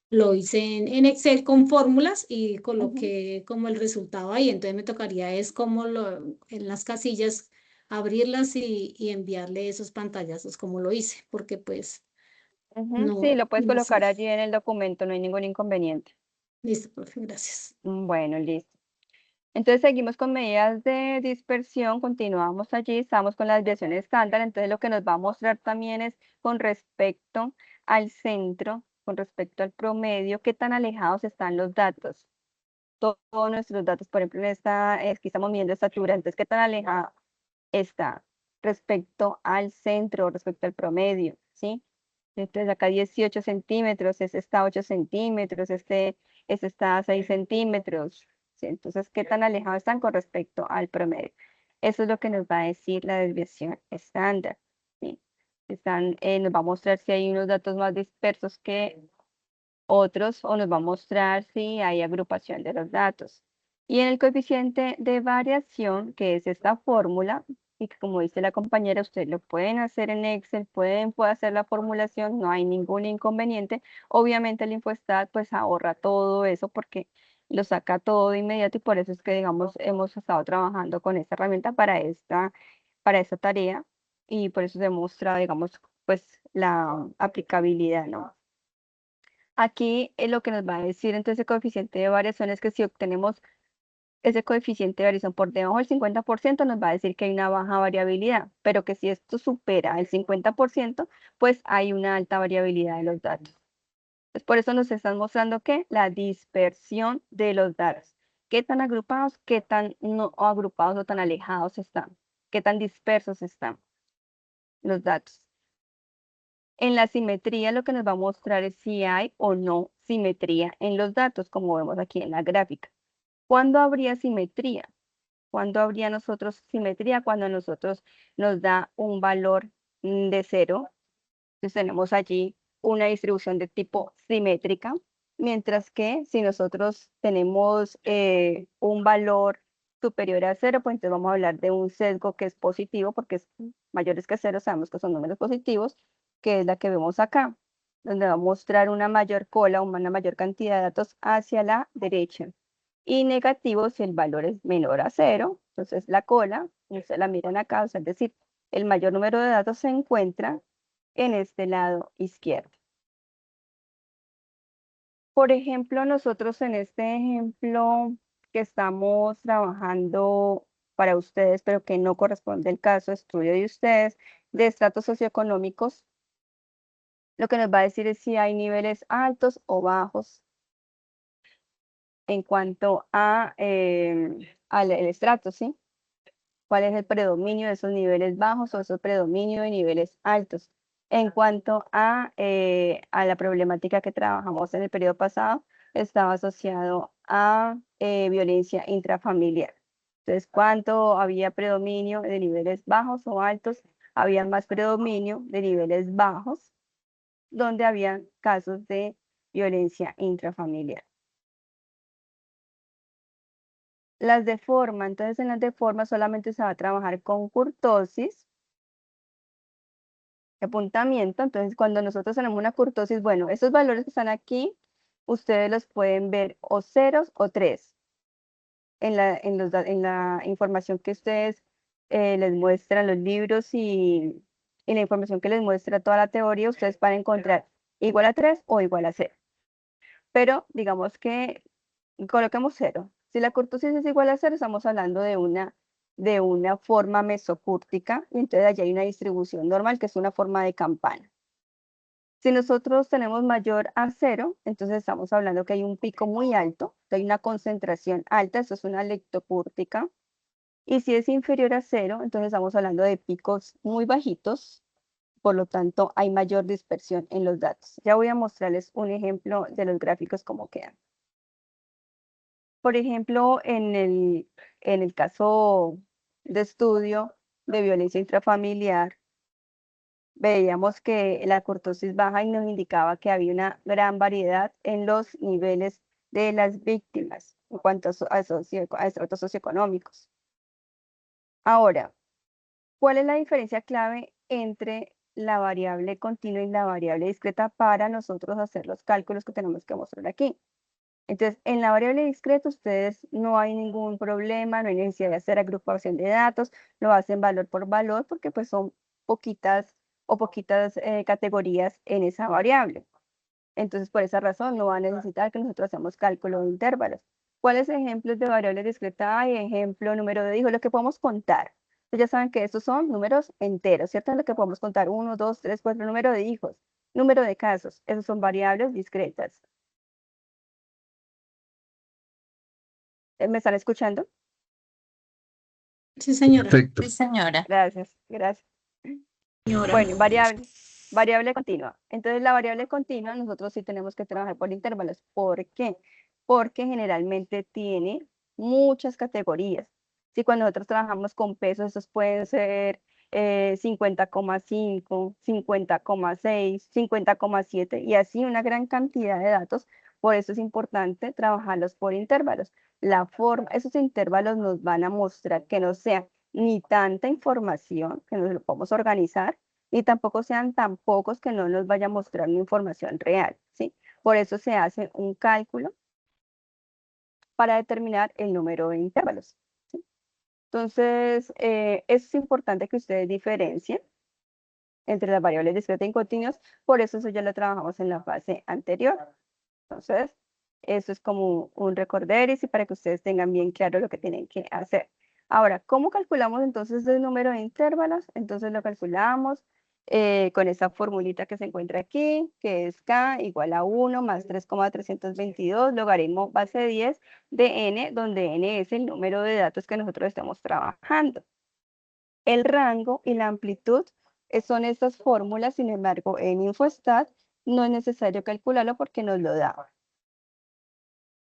lo hice en Excel con fórmulas y coloqué como el resultado ahí, entonces me tocaría es como en las casillas abrirlas y enviarle esos pantallazos como lo hice, porque pues Sí, no, lo puedes no sé. colocar allí en el documento, no hay ningún inconveniente. Listo, profe, gracias. Bueno, listo. Entonces seguimos con medidas de dispersión, continuamos allí, estamos con la desviación estándar, entonces lo que nos va a mostrar también es con respecto al centro, con respecto al promedio, qué tan alejados están los datos. Todos nuestros datos, por ejemplo, aquí estamos midiendo estatura, entonces qué tan alejado está respecto al centro, respecto al promedio, ¿sí? Entonces acá 18 centímetros, este está a 8 centímetros, este está a 6 centímetros, ¿sí? Entonces, ¿qué tan alejados están con respecto al promedio? Eso es lo que nos va a decir la desviación estándar, ¿sí? Nos va a mostrar si hay unos datos más dispersos que otros o nos va a mostrar si hay agrupación de los datos. Y en el coeficiente de variación, que es esta fórmula, y que como dice la compañera, ustedes lo pueden hacer en Excel, puede hacer la formulación, no hay ningún inconveniente. Obviamente el Infostat pues ahorra todo eso porque lo saca todo de inmediato y por eso es que digamos hemos estado trabajando con esta herramienta para esta tarea y por eso se muestra digamos pues la aplicabilidad, ¿no? Aquí lo que nos va a decir entonces el coeficiente de variación es que si obtenemos ese coeficiente de variación por debajo del 50%, nos va a decir que hay una baja variabilidad, pero que si esto supera el 50%, pues hay una alta variabilidad de los datos. Entonces, por eso nos están mostrando que la dispersión de los datos, qué tan agrupados, qué tan no agrupados o tan alejados están, qué tan dispersos están los datos. En la simetría lo que nos va a mostrar es si hay o no simetría en los datos, como vemos aquí en la gráfica. ¿Cuándo habría simetría? ¿Cuándo habría nosotros simetría? Cuando a nosotros nos da un valor de 0. Entonces tenemos allí una distribución de tipo simétrica, mientras que si nosotros tenemos un valor superior a 0, pues entonces vamos a hablar de un sesgo que es positivo, porque es mayores que 0, sabemos que son números positivos, que es la que vemos acá, donde va a mostrar una mayor cola, una mayor cantidad de datos hacia la derecha. Y negativo si el valor es menor a 0, entonces la cola, ustedes la miran acá, o sea, es decir, el mayor número de datos se encuentra en este lado izquierdo. Por ejemplo, nosotros en este ejemplo que estamos trabajando para ustedes, pero que no corresponde al caso de estudio de ustedes, de estratos socioeconómicos, lo que nos va a decir es si hay niveles altos o bajos en cuanto al el estrato, ¿sí? ¿Cuál es el predominio de esos niveles bajos o esos predominio de niveles altos? En cuanto a la problemática que trabajamos en el periodo pasado, estaba asociado a violencia intrafamiliar. Entonces, ¿cuánto había predominio de niveles bajos o altos? Había más predominio de niveles bajos, donde había casos de violencia intrafamiliar. Las de forma, entonces en las de forma solamente se va a trabajar con kurtosis, apuntamiento. Entonces, cuando nosotros tenemos una kurtosis, bueno, estos valores que están aquí, ustedes los pueden ver o ceros o tres en la información que ustedes les muestran los libros y la información que les muestra toda la teoría, ustedes van a encontrar igual a 3 o igual a 0. Pero digamos que coloquemos 0. Si la kurtosis es igual a 0, estamos hablando de una forma mesocúrtica, y entonces allí hay una distribución normal que es una forma de campana. Si nosotros tenemos mayor a 0, entonces estamos hablando que hay un pico muy alto, que hay una concentración alta, eso es una lectocúrtica. Y si es inferior a 0, entonces estamos hablando de picos muy bajitos, por lo tanto hay mayor dispersión en los datos. Ya voy a mostrarles un ejemplo de los gráficos cómo quedan. Por ejemplo, en el caso de estudio de violencia intrafamiliar, veíamos que la kurtosis baja y nos indicaba que había una gran variedad en los niveles de las víctimas en cuanto a estratos socioeconómicos. Ahora, ¿cuál es la diferencia clave entre la variable continua y la variable discreta para nosotros hacer los cálculos que tenemos que mostrar aquí? Entonces, en la variable discreta ustedes no hay ningún problema, no hay necesidad de hacer agrupación de datos, lo hacen valor por valor porque pues son poquitas categorías en esa variable. Entonces, por esa razón no va a necesitar que nosotros hagamos cálculo de intervalos. ¿Cuáles ejemplos de variables discretas hay? Ejemplo, número de hijos, lo que podemos contar. Ustedes ya saben que estos son números enteros, ¿cierto? Lo que podemos contar, 1, 2, 3, 4, número de hijos, número de casos, esos son variables discretas. ¿Me están escuchando? Sí, señora. Perfecto. Sí, señora. Gracias, gracias. Señora. Bueno, variable continua. Entonces, la variable continua nosotros sí tenemos que trabajar por intervalos. ¿Por qué? Porque generalmente tiene muchas categorías. Si cuando nosotros trabajamos con pesos, esos pueden ser 50,5, 50,6, 50,7 y así una gran cantidad de datos. Por eso es importante trabajarlos por intervalos. Esos intervalos nos van a mostrar que no sea ni tanta información, que nos lo podemos organizar, ni tampoco sean tan pocos que no nos vaya a mostrar una información real, ¿sí? Por eso se hace un cálculo para determinar el número de intervalos, ¿sí? Entonces, es importante que ustedes diferencien entre las variables discretas y continuas, por eso ya lo trabajamos en la fase anterior. Entonces, eso es como un recorderis y para que ustedes tengan bien claro lo que tienen que hacer. Ahora, ¿cómo calculamos entonces el número de intervalos? Entonces lo calculamos con esa formulita que se encuentra aquí, que es K igual a 1 más 3,322 logaritmo base 10 de N, donde N es el número de datos que nosotros estamos trabajando. El rango y la amplitud son estas fórmulas, sin embargo, en InfoStat no es necesario calcularlo porque nos lo da.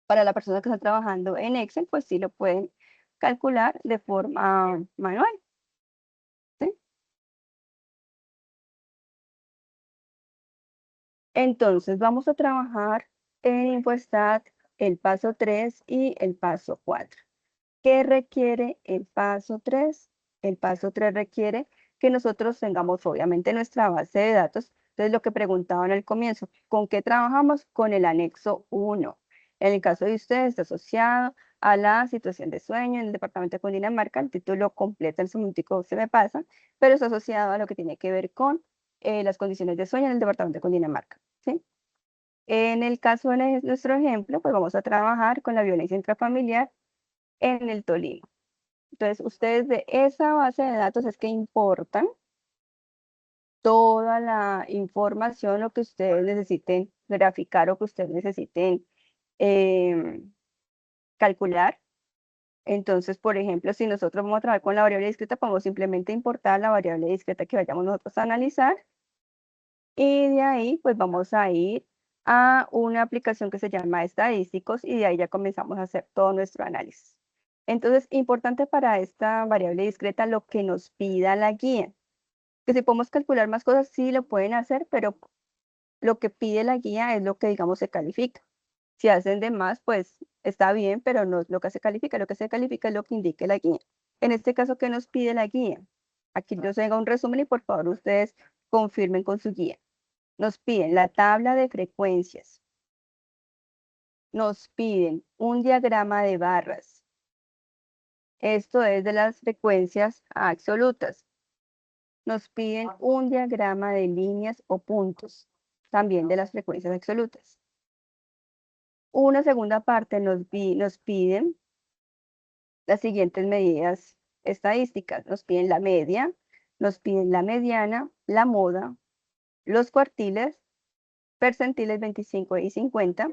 Para la persona que está trabajando en Excel, pues sí lo pueden calcular de forma manual, ¿sí? Entonces, vamos a trabajar en InfoStat el paso 3 y el paso 4. ¿Qué requiere el paso 3? El paso 3 requiere que nosotros tengamos obviamente nuestra base de datos. Entonces, lo que preguntaban al comienzo, ¿con qué trabajamos? Con el anexo 1. En el caso de ustedes, está asociado a la situación de sueño en el departamento de Cundinamarca. El título completo, el semántico se me pasa, pero está asociado a lo que tiene que ver con las condiciones de sueño en el departamento de Cundinamarca, ¿sí? En el caso de nuestro ejemplo, pues vamos a trabajar con la violencia intrafamiliar en el Tolima. Entonces, ustedes de esa base de datos es que importan toda la información, lo que ustedes necesiten graficar o que ustedes necesiten calcular. Entonces, por ejemplo, si nosotros vamos a trabajar con la variable discreta, podemos simplemente importar la variable discreta que vayamos nosotros a analizar y de ahí pues vamos a ir a una aplicación que se llama estadísticos y de ahí ya comenzamos a hacer todo nuestro análisis. Entonces, importante para esta variable discreta lo que nos pida la guía. Que si podemos calcular más cosas, sí lo pueden hacer, pero lo que pide la guía es lo que, digamos, se califica. Si hacen de más, pues está bien, pero no es lo que se califica. Lo que se califica es lo que indique la guía. En este caso, ¿qué nos pide la guía? Aquí yo tengo un resumen y por favor ustedes confirmen con su guía. Nos piden la tabla de frecuencias. Nos piden un diagrama de barras. Esto es de las frecuencias absolutas. Nos piden un diagrama de líneas o puntos, también de las frecuencias absolutas. Una segunda parte nos piden las siguientes medidas estadísticas. Nos piden la media, nos piden la mediana, la moda, los cuartiles, percentiles 25 y 50.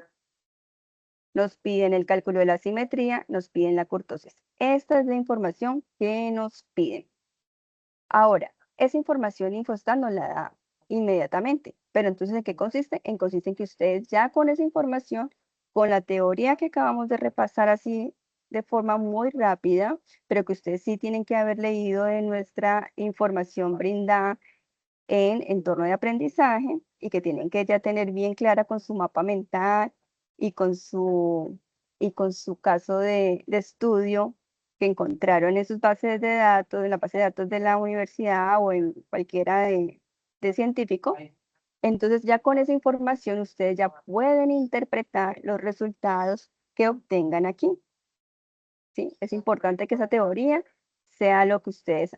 Nos piden el cálculo de la simetría, nos piden la kurtosis. Esta es la información que nos piden. Ahora, esa información InfoStat nos la da inmediatamente, pero entonces ¿en qué consiste? Consiste en que ustedes ya con esa información, con la teoría que acabamos de repasar así de forma muy rápida, pero que ustedes sí tienen que haber leído de nuestra información brindada en entorno de aprendizaje y que tienen que ya tener bien clara con su mapa mental y con su caso de estudio que encontraron en sus bases de datos, en la base de datos de la universidad o en cualquiera de científico. Entonces ya con esa información ustedes ya pueden interpretar los resultados que obtengan aquí. ¿Sí? Es importante que esa teoría sea lo que ustedes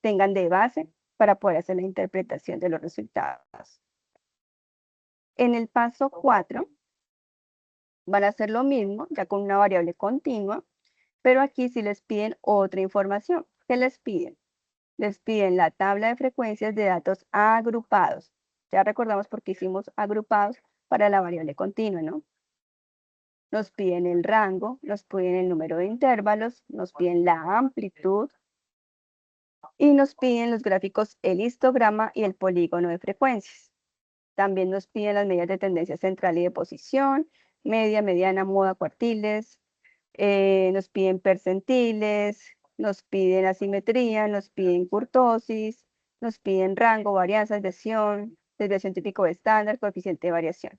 tengan de base para poder hacer la interpretación de los resultados. En el paso 4 van a hacer lo mismo, ya con una variable continua, pero aquí sí les piden otra información. ¿Qué les piden? Les piden la tabla de frecuencias de datos agrupados. Ya recordamos por qué hicimos agrupados para la variable continua, ¿no? Nos piden el rango, nos piden el número de intervalos, nos piden la amplitud y nos piden los gráficos, el histograma y el polígono de frecuencias. También nos piden las medidas de tendencia central y de posición, media, mediana, moda, cuartiles, nos piden percentiles, nos piden asimetría, nos piden kurtosis, nos piden rango, varianza, desviación típico estándar, coeficiente de variación.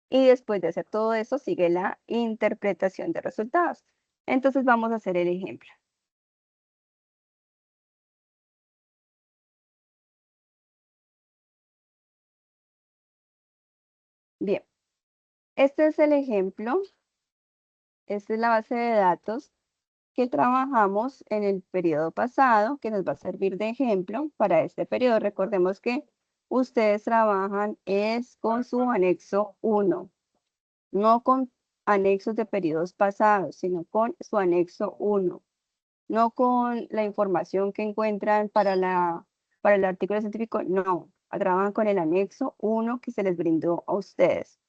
Y después de hacer todo eso, sigue la interpretación de resultados. Entonces vamos a hacer el ejemplo. Bien, este es el ejemplo. Esta es la base de datos que trabajamos en el periodo pasado, que nos va a servir de ejemplo para este periodo. Recordemos que ustedes trabajan es con su anexo 1, no con anexos de periodos pasados, sino con su anexo 1, no con la información que encuentran para el artículo científico, no, trabajan con el anexo 1 que se les brindó a ustedes.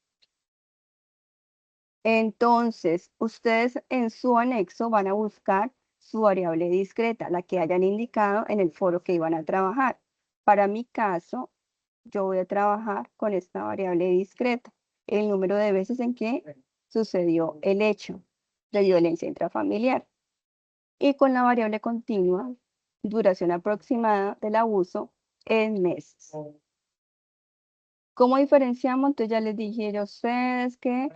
Entonces, ustedes en su anexo van a buscar su variable discreta, la que hayan indicado en el foro que iban a trabajar. Para mi caso, yo voy a trabajar con esta variable discreta, el número de veces en que sucedió el hecho de violencia intrafamiliar. Y con la variable continua, duración aproximada del abuso en meses. ¿Cómo diferenciamos? Entonces ya les dije a ustedes que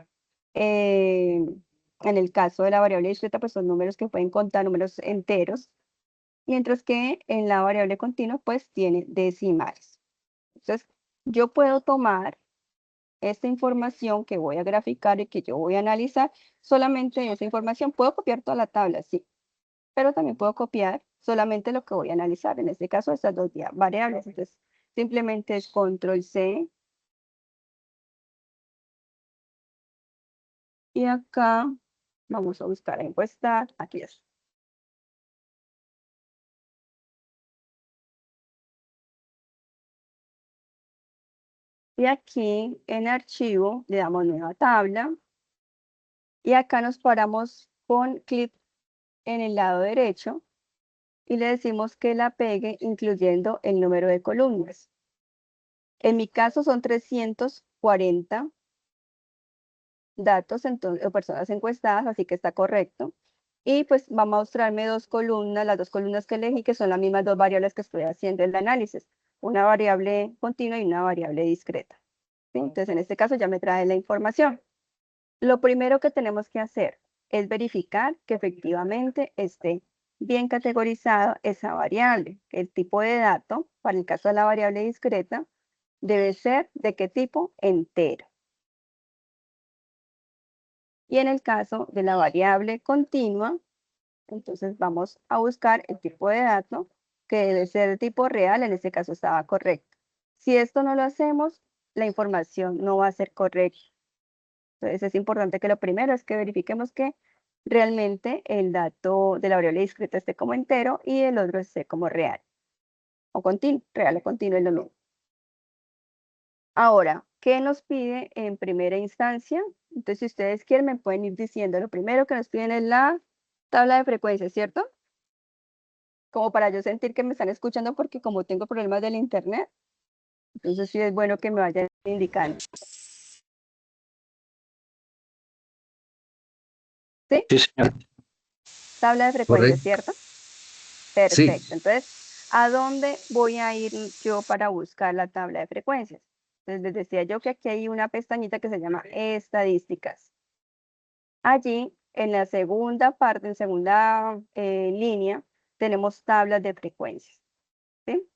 en el caso de la variable discreta, pues son números que pueden contar, números enteros, mientras que en la variable continua, pues tiene decimales. Entonces, yo puedo tomar esta información que voy a graficar y que yo voy a analizar, solamente esa información. Puedo copiar toda la tabla, sí, pero también puedo copiar solamente lo que voy a analizar. En este caso, estas dos variables. Entonces, simplemente es control C. Y acá vamos a buscar encuestar. Aquí es. Y aquí en archivo le damos nueva tabla. Y acá nos paramos con clic en el lado derecho y le decimos que la pegue incluyendo el número de columnas. En mi caso son 340 datos o personas encuestadas, así que está correcto. Y pues va a mostrarme dos columnas, las dos columnas que elegí, que son las mismas dos variables que estoy haciendo el análisis, una variable continua y una variable discreta. ¿Sí? Entonces en este caso ya me trae la información. Lo primero que tenemos que hacer es verificar que efectivamente esté bien categorizado esa variable. El tipo de dato, para el caso de la variable discreta, debe ser de qué tipo entero. Y en el caso de la variable continua, entonces vamos a buscar el tipo de dato que debe ser de tipo real, en este caso estaba correcto. Si esto no lo hacemos, la información no va a ser correcta. Entonces es importante que lo primero es que verifiquemos que realmente el dato de la variable discreta esté como entero y el otro esté como real o continuo. Real o continuo es lo mismo. Ahora, ¿qué nos pide en primera instancia? Entonces, si ustedes quieren, me pueden ir diciendo. Lo primero que nos piden es la tabla de frecuencias, ¿cierto? Como para yo sentir que me están escuchando, porque como tengo problemas del internet, entonces sí es bueno que me vayan indicando. ¿Sí? Sí, señor. Tabla de frecuencias, Correcto. ¿cierto? Sí. Perfecto. Entonces, ¿A dónde voy a ir yo para buscar la tabla de frecuencias? Entonces, les decía yo que aquí hay una pestañita que se llama estadísticas. Allí, en la segunda parte, en segunda línea, tenemos tablas de frecuencias. ¿Sí?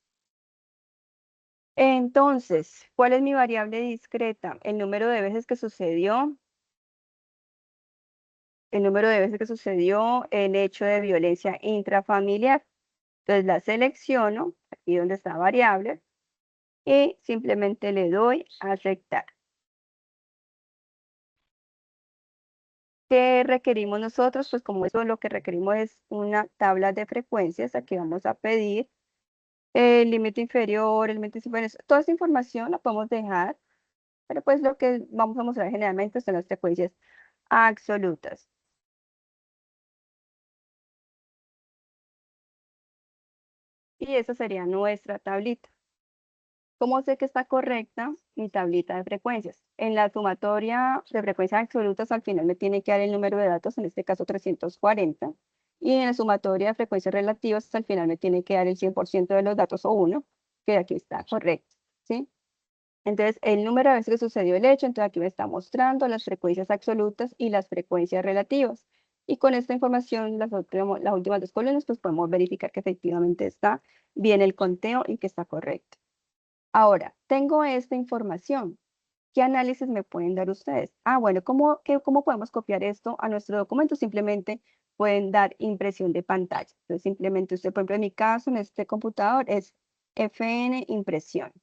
Entonces, ¿cuál es mi variable discreta? El número de veces que sucedió, el hecho de violencia intrafamiliar. Entonces la selecciono, aquí donde está variable, y simplemente le doy a aceptar. ¿Qué requerimos nosotros? Pues como eso lo que requerimos es una tabla de frecuencias, aquí vamos a pedir el límite inferior, el límite superior, toda esa información la podemos dejar, pero pues lo que vamos a mostrar generalmente son las frecuencias absolutas. Y esa sería nuestra tablita. ¿Cómo sé que está correcta mi tablita de frecuencias? En la sumatoria de frecuencias absolutas al final me tiene que dar el número de datos, en este caso 340. Y en la sumatoria de frecuencias relativas al final me tiene que dar el 100% de los datos o 1, que aquí está correcto. ¿Sí? Entonces, el número de veces que sucedió el hecho, entonces aquí me está mostrando las frecuencias absolutas y las frecuencias relativas. Y con esta información, las últimas dos columnas, pues podemos verificar que efectivamente está bien el conteo y que está correcto. Ahora, tengo esta información. ¿Qué análisis me pueden dar ustedes? Bueno, ¿cómo podemos copiar esto a nuestro documento? Simplemente pueden dar impresión de pantalla. Entonces, simplemente usted, por ejemplo, en mi caso, en este computador, es FN impresión.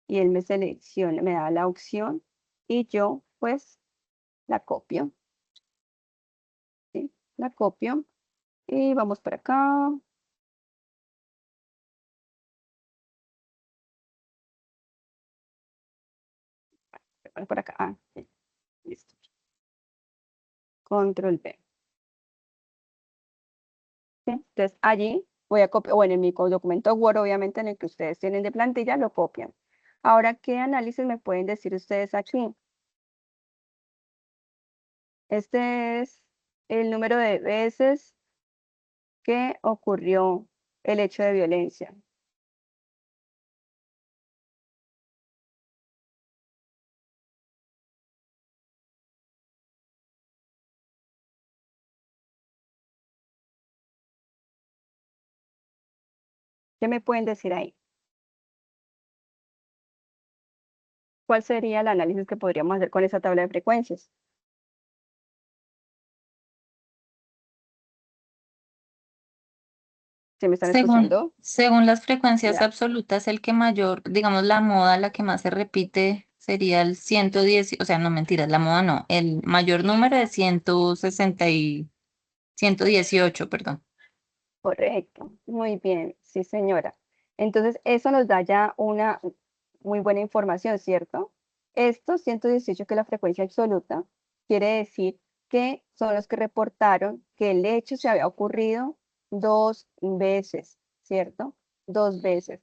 Y él me selecciona, me da la opción y yo, pues, la copio. ¿Sí? La copio y vamos por acá. Por acá. Sí, listo. Control V. ¿Sí? Entonces allí voy a copiar, bueno, en mi documento Word, obviamente en el que ustedes tienen de plantilla, lo copian. Ahora, ¿qué análisis me pueden decir ustedes aquí? Este es el número de veces que ocurrió el hecho de violencia. ¿Qué me pueden decir ahí? ¿Cuál sería el análisis que podríamos hacer con esa tabla de frecuencias? ¿Sí me están escuchando? Según las frecuencias Ya, absolutas, el que mayor, digamos, la moda, la que más se repite sería el 110, o sea, no mentiras, la moda no, el mayor número es 160 y 118, perdón. correcto. Muy bien, sí, señora. Entonces, eso nos da ya una muy buena información, ¿cierto? Estos 118, que es la frecuencia absoluta, quiere decir que son los que reportaron que el hecho se había ocurrido 2 veces, ¿cierto? 2 veces.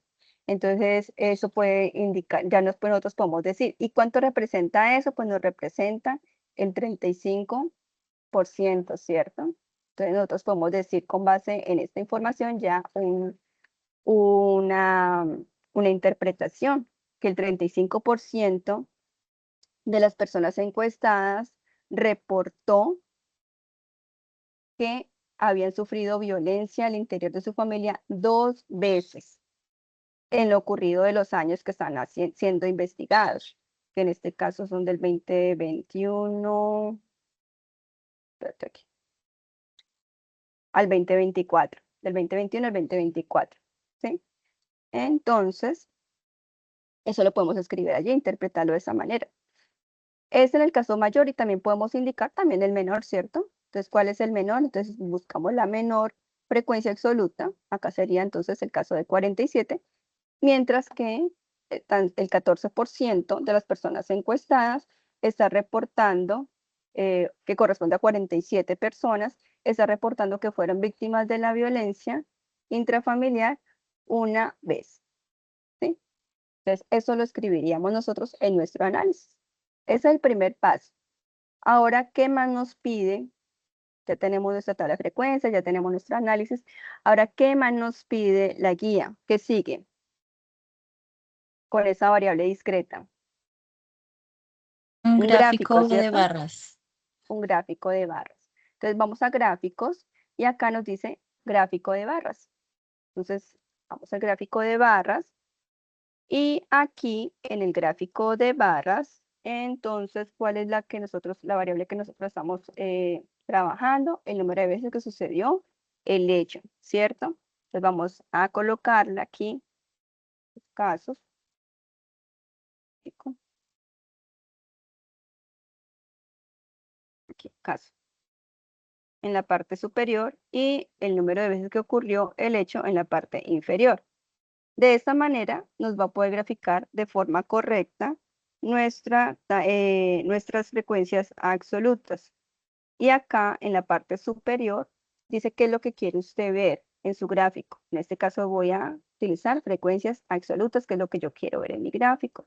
Entonces, eso puede indicar, ya nosotros podemos decir, ¿y cuánto representa eso? Pues nos representa el 35%, ¿cierto? Entonces, nosotros podemos decir con base en esta información ya una, una interpretación, que el 35% de las personas encuestadas reportó que habían sufrido violencia al interior de su familia 2 veces en lo ocurrido de los años que están siendo investigados, que en este caso son del 2021 espérate aquí, al 2024, del 2021 al 2024, ¿sí? Entonces, eso lo podemos escribir allí, interpretarlo de esa manera. Es en el caso mayor y también podemos indicar también el menor, ¿cierto? Entonces, ¿cuál es el menor? Entonces, buscamos la menor frecuencia absoluta. Acá sería entonces el caso de 47, mientras que el 14% de las personas encuestadas está reportando, que corresponde a 47 personas, está reportando que fueron víctimas de la violencia intrafamiliar una vez. ¿Sí? Entonces, eso lo escribiríamos nosotros en nuestro análisis. Ese es el primer paso. Ahora, ¿qué más nos pide Ya tenemos nuestra tabla de frecuencias, ya tenemos nuestro análisis. Ahora, ¿qué más nos pide la guía? ¿Qué sigue con esa variable discreta? Un Un gráfico, gráfico de ¿cierto? barras. Un gráfico de barras. Entonces vamos a gráficos y acá nos dice gráfico de barras. Entonces vamos al gráfico de barras y aquí en el gráfico de barras, entonces, ¿cuál es la variable que nosotros estamos trabajando? El número de veces que sucedió el hecho, ¿cierto? Entonces vamos a colocarla aquí, los casos. Aquí, caso. En la parte superior y el número de veces que ocurrió el hecho en la parte inferior. De esta manera nos va a poder graficar de forma correcta nuestras frecuencias absolutas. Y acá en la parte superior dice qué es lo que quiere usted ver en su gráfico. En este caso voy a utilizar frecuencias absolutas, que es lo que yo quiero ver en mi gráfico.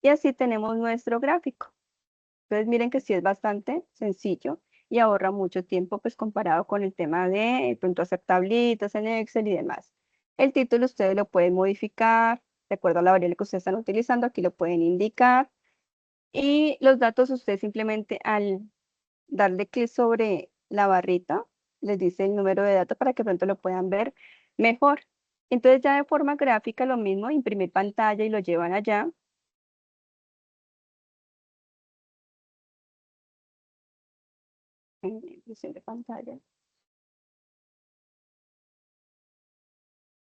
Y así tenemos nuestro gráfico. Entonces miren que sí es bastante sencillo y ahorra mucho tiempo pues comparado con el tema de pronto hacer tablitas en Excel y demás. El título ustedes lo pueden modificar de acuerdo a la variable que ustedes están utilizando, aquí lo pueden indicar. Y los datos ustedes simplemente al darle clic sobre la barrita, les dice el número de datos para que pronto lo puedan ver mejor. Entonces ya de forma gráfica lo mismo, imprimir pantalla y lo llevan allá. Impresión de pantalla.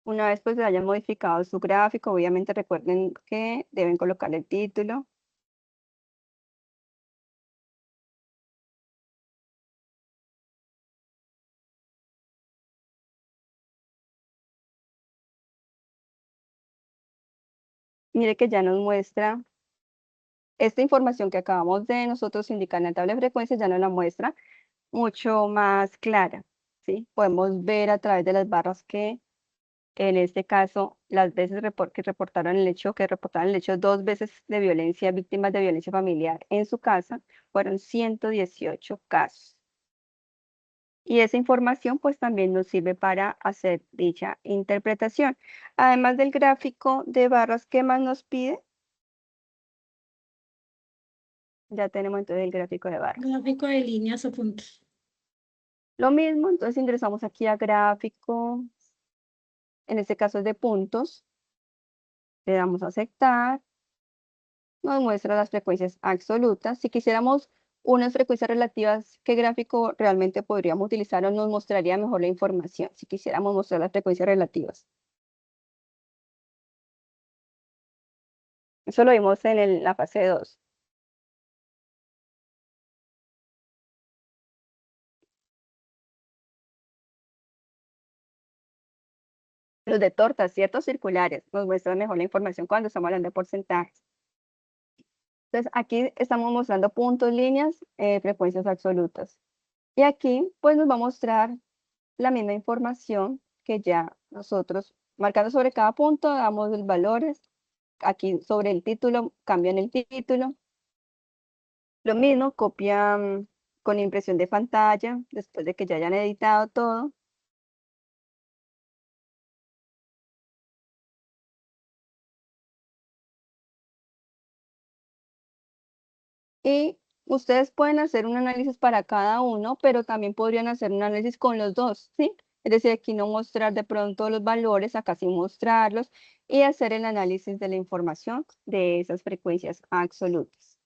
Una vez pues hayan modificado su gráfico, obviamente recuerden que deben colocar el título. Mire que ya nos muestra esta información que acabamos de nosotros indicar en la tabla de frecuencias, ya nos la muestra mucho más clara, ¿sí? Podemos ver a través de las barras que en este caso, las veces que reportaron el hecho 2 veces de violencia, víctimas de violencia familiar en su casa, fueron 118 casos. Y esa información pues también nos sirve para hacer dicha interpretación. Además del gráfico de barras, ¿qué más nos pide? Ya tenemos entonces el gráfico de barras. Gráfico de líneas o puntos. Lo mismo, entonces ingresamos aquí a gráfico, en este caso es de puntos, le damos a aceptar, nos muestra las frecuencias absolutas. Si quisiéramos unas frecuencias relativas, ¿qué gráfico realmente podríamos utilizar o nos mostraría mejor la información? Si quisiéramos mostrar las frecuencias relativas. Eso lo vimos en la fase 2. Los de tortas, ¿ciertos? Circulares, nos muestran mejor la información cuando estamos hablando de porcentajes. Entonces, aquí estamos mostrando puntos, líneas, frecuencias absolutas. Y aquí, pues, nos va a mostrar la misma información que ya nosotros, marcando sobre cada punto, damos los valores. Aquí sobre el título, cambian el título. Lo mismo, copian con impresión de pantalla, después de que ya hayan editado todo. Y ustedes pueden hacer un análisis para cada uno, pero también podrían hacer un análisis con los dos, ¿sí? Es decir, aquí no mostrar de pronto los valores, acá sí mostrarlos y hacer el análisis de la información de esas frecuencias absolutas.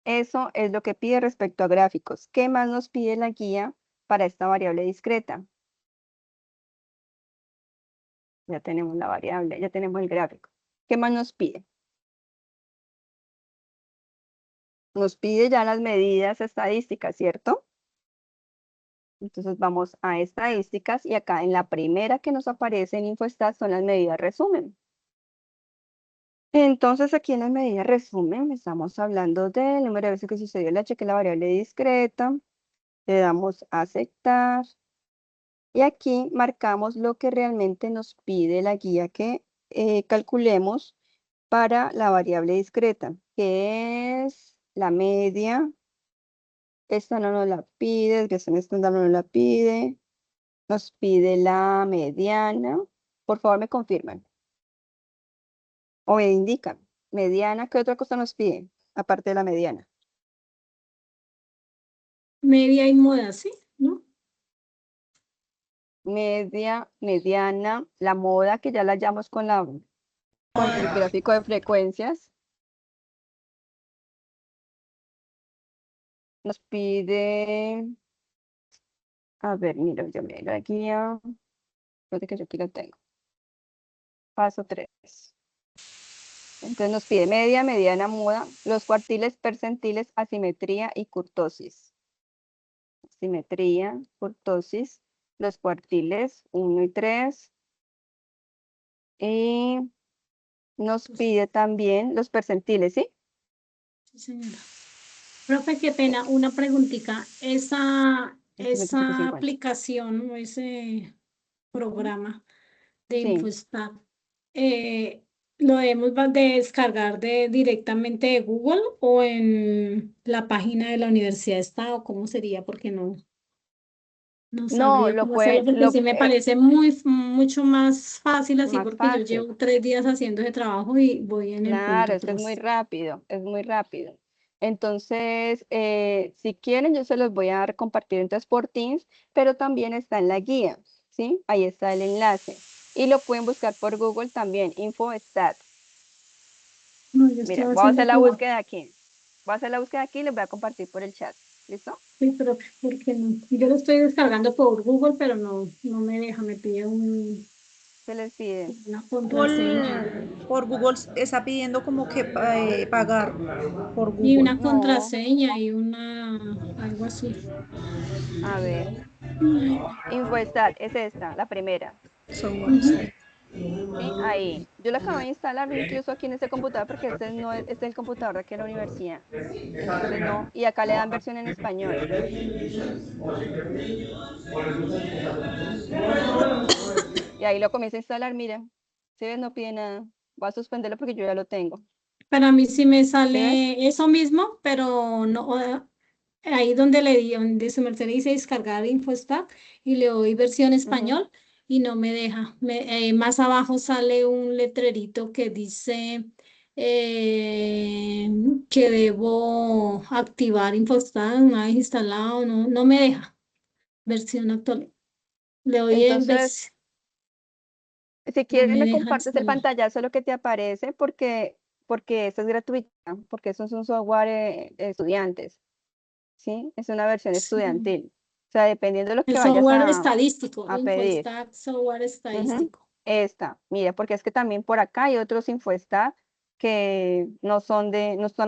Eso es lo que pide respecto a gráficos. ¿Qué más nos pide la guía para esta variable discreta? Ya tenemos la variable, ya tenemos el gráfico. ¿Qué más nos pide? Nos pide ya las medidas estadísticas, ¿cierto? Entonces vamos a estadísticas y acá en la primera que nos aparece en InfoStat son las medidas resumen. Entonces aquí en las medidas resumen estamos hablando del número de veces que sucedió el H, que es la variable discreta. Le damos a aceptar. Y aquí marcamos lo que realmente nos pide la guía que calculemos para la variable discreta, que es la media Esta no nos la pide, desviación estándar no nos la pide. Nos pide la mediana. Por favor, me confirman. O me indican. Mediana, ¿qué otra cosa nos pide? Aparte de la mediana. Media y moda, ¿sí? ¿No? Media, mediana, la moda, que ya la hallamos con el gráfico de frecuencias. Nos pide, a ver, miro, yo miro la guía. Creo que yo aquí lo tengo. Paso 3. Entonces nos pide media, mediana, moda, los cuartiles, percentiles, asimetría y kurtosis. Simetría, kurtosis, los cuartiles 1 y 3. Y nos pide también los percentiles, ¿sí? Sí, señora. Profe, qué pena, una preguntita. Esa 25-50. aplicación o ese programa de Sí. InfoStat, ¿lo debemos descargar directamente de Google o en la página de la universidad está o cómo sería? Porque no No, sabría cómo hacerlo, porque sí me parece mucho más fácil así, más porque yo fácil. llevo 3 días haciendo ese trabajo y voy en el Claro, punto es que es muy 3. rápido, es muy rápido. Entonces, si quieren, yo se los voy a dar compartir entonces por Teams, pero también está en la guía, ¿sí? Ahí está el enlace. Y lo pueden buscar por Google también, InfoStat. No, yo estoy Mira, voy a haciendo hacer la como, búsqueda aquí. Voy a hacer la búsqueda aquí y les voy a compartir por el chat. ¿Listo? sí, pero ¿por qué no? Yo lo estoy descargando por Google, pero no me deja, me pide Se les pide. una contraseña Por Google está pidiendo como que pagar por y Google. una No, contraseña y algo así. a ver. Ay, InfoStat es esta, la primera. Software ujú. está. ¿Sí? Ahí. Yo la acabo de instalar incluso aquí en este computador porque este no es, este es el computador de aquí en la universidad. Entonces no, y acá le dan versión en español. Y ahí lo comienza a instalar, mira. Si ves, no pide nada. Voy a suspenderlo porque yo ya lo tengo. Para mí sí me ¿Sí ves? sale eso mismo, pero no, ahí donde le di, donde su merced dice descargar InfoStack y le doy versión Ujú. español y no me deja. Más abajo sale un letrerito que dice eh, que debo activar InfoStack, no he instalado, no me deja. Versión actual. Le doy en Entonces, vez, si no quieres, me me deja compartes el instalar. pantallazo de lo que te aparece porque esto es gratuita, porque eso es un software de estudiantes, ¿sí? Es una versión Sí. estudiantil. O sea, dependiendo de lo El que vayas software estadístico, a pedir. InfoStack, software Ujú. estadístico. Esta, mira, porque es que también por acá hay otros InfoStat que no son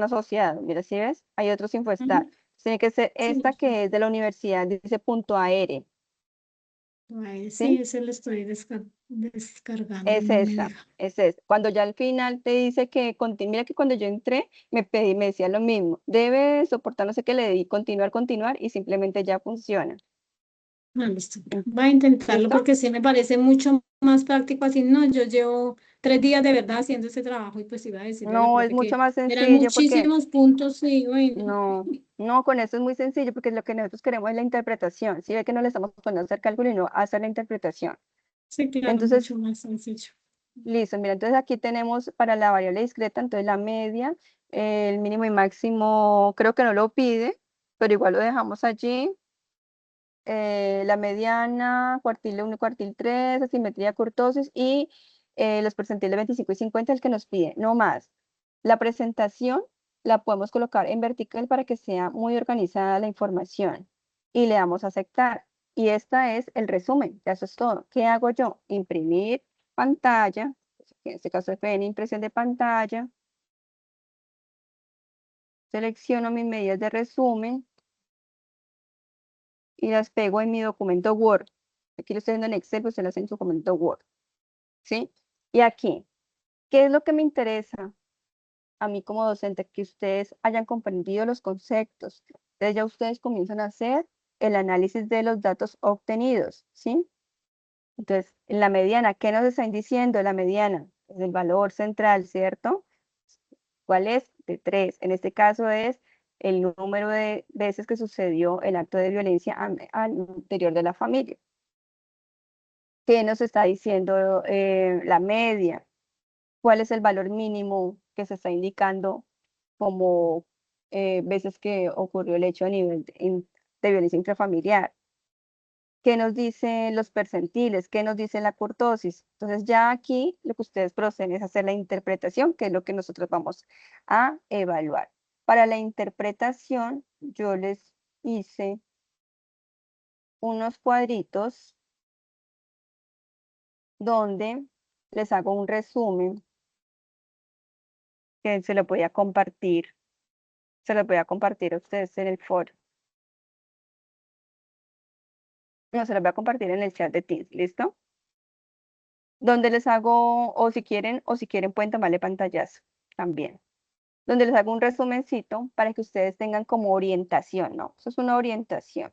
asociados. Mira, ¿sí ves? Hay otros InfoStat. Ujú. Tiene que ser Sí, esta que es de la universidad, dice punto .ar, ay, sí, ¿sí? ese lo estoy descargando y Es no me esa, deja. es esa. Cuando ya al final te dice que, mira que cuando yo entré, me decía lo mismo. Debe soportar, no sé qué, le di continuar, continuar y simplemente ya funciona. Ah, listo. Mm, Voy a intentarlo ¿Listo? porque sí me parece mucho más práctico así. No, yo llevo 3 días de verdad haciendo este trabajo y pues iba a decirle a la No, es profe mucho que más eran sencillo porque muchísimos puntos y bueno. no, no, con eso es muy sencillo porque lo que nosotros queremos es la interpretación. Si ve que no le estamos poniendo a hacer cálculo y no a hacer la interpretación. Sí, claro, Entonces, mucho más sencillo. listo, mira, entonces aquí tenemos para la variable discreta, entonces la media, el mínimo y máximo creo que no lo pide, pero igual lo dejamos allí. La mediana, cuartil 1 y cuartil 3, asimetría, kurtosis y los percentiles 25 y 50 el que nos pide, no más. La presentación la podemos colocar en vertical para que sea muy organizada la información y le damos a aceptar. Y esta es el resumen, ya eso es todo. ¿Qué hago yo? Imprimir pantalla, en este caso fue en impresión de pantalla, selecciono mis medidas de resumen y las pego en mi documento Word. Aquí lo estoy haciendo en Excel, pues se lo hace en su documento Word. ¿Sí? Y aquí, ¿qué es lo que me interesa a mí como docente? Que ustedes hayan comprendido los conceptos. Entonces ya ustedes comienzan a hacer el análisis de los datos obtenidos, ¿sí? Entonces, en la mediana, ¿qué nos están diciendo la mediana? Es el valor central, ¿cierto? ¿Cuál es? De 3. En este caso es el número de veces que sucedió el acto de violencia al interior de la familia. ¿Qué nos está diciendo la media? ¿Cuál es el valor mínimo que se está indicando como veces que ocurrió el hecho a nivel de violencia intrafamiliar? ¿Qué nos dicen los percentiles? ¿Qué nos dice la kurtosis? Entonces ya aquí lo que ustedes proceden es hacer la interpretación, que es lo que nosotros vamos a evaluar. Para la interpretación yo les hice unos cuadritos donde les hago un resumen que se lo voy a compartir. Se lo voy a compartir a ustedes en el foro. No, se los voy a compartir en el chat de Teams, ¿listo? Donde les hago, o si quieren pueden tomarle pantallazo también. Donde les hago un resumencito para que ustedes tengan como orientación, ¿no? Eso es una orientación,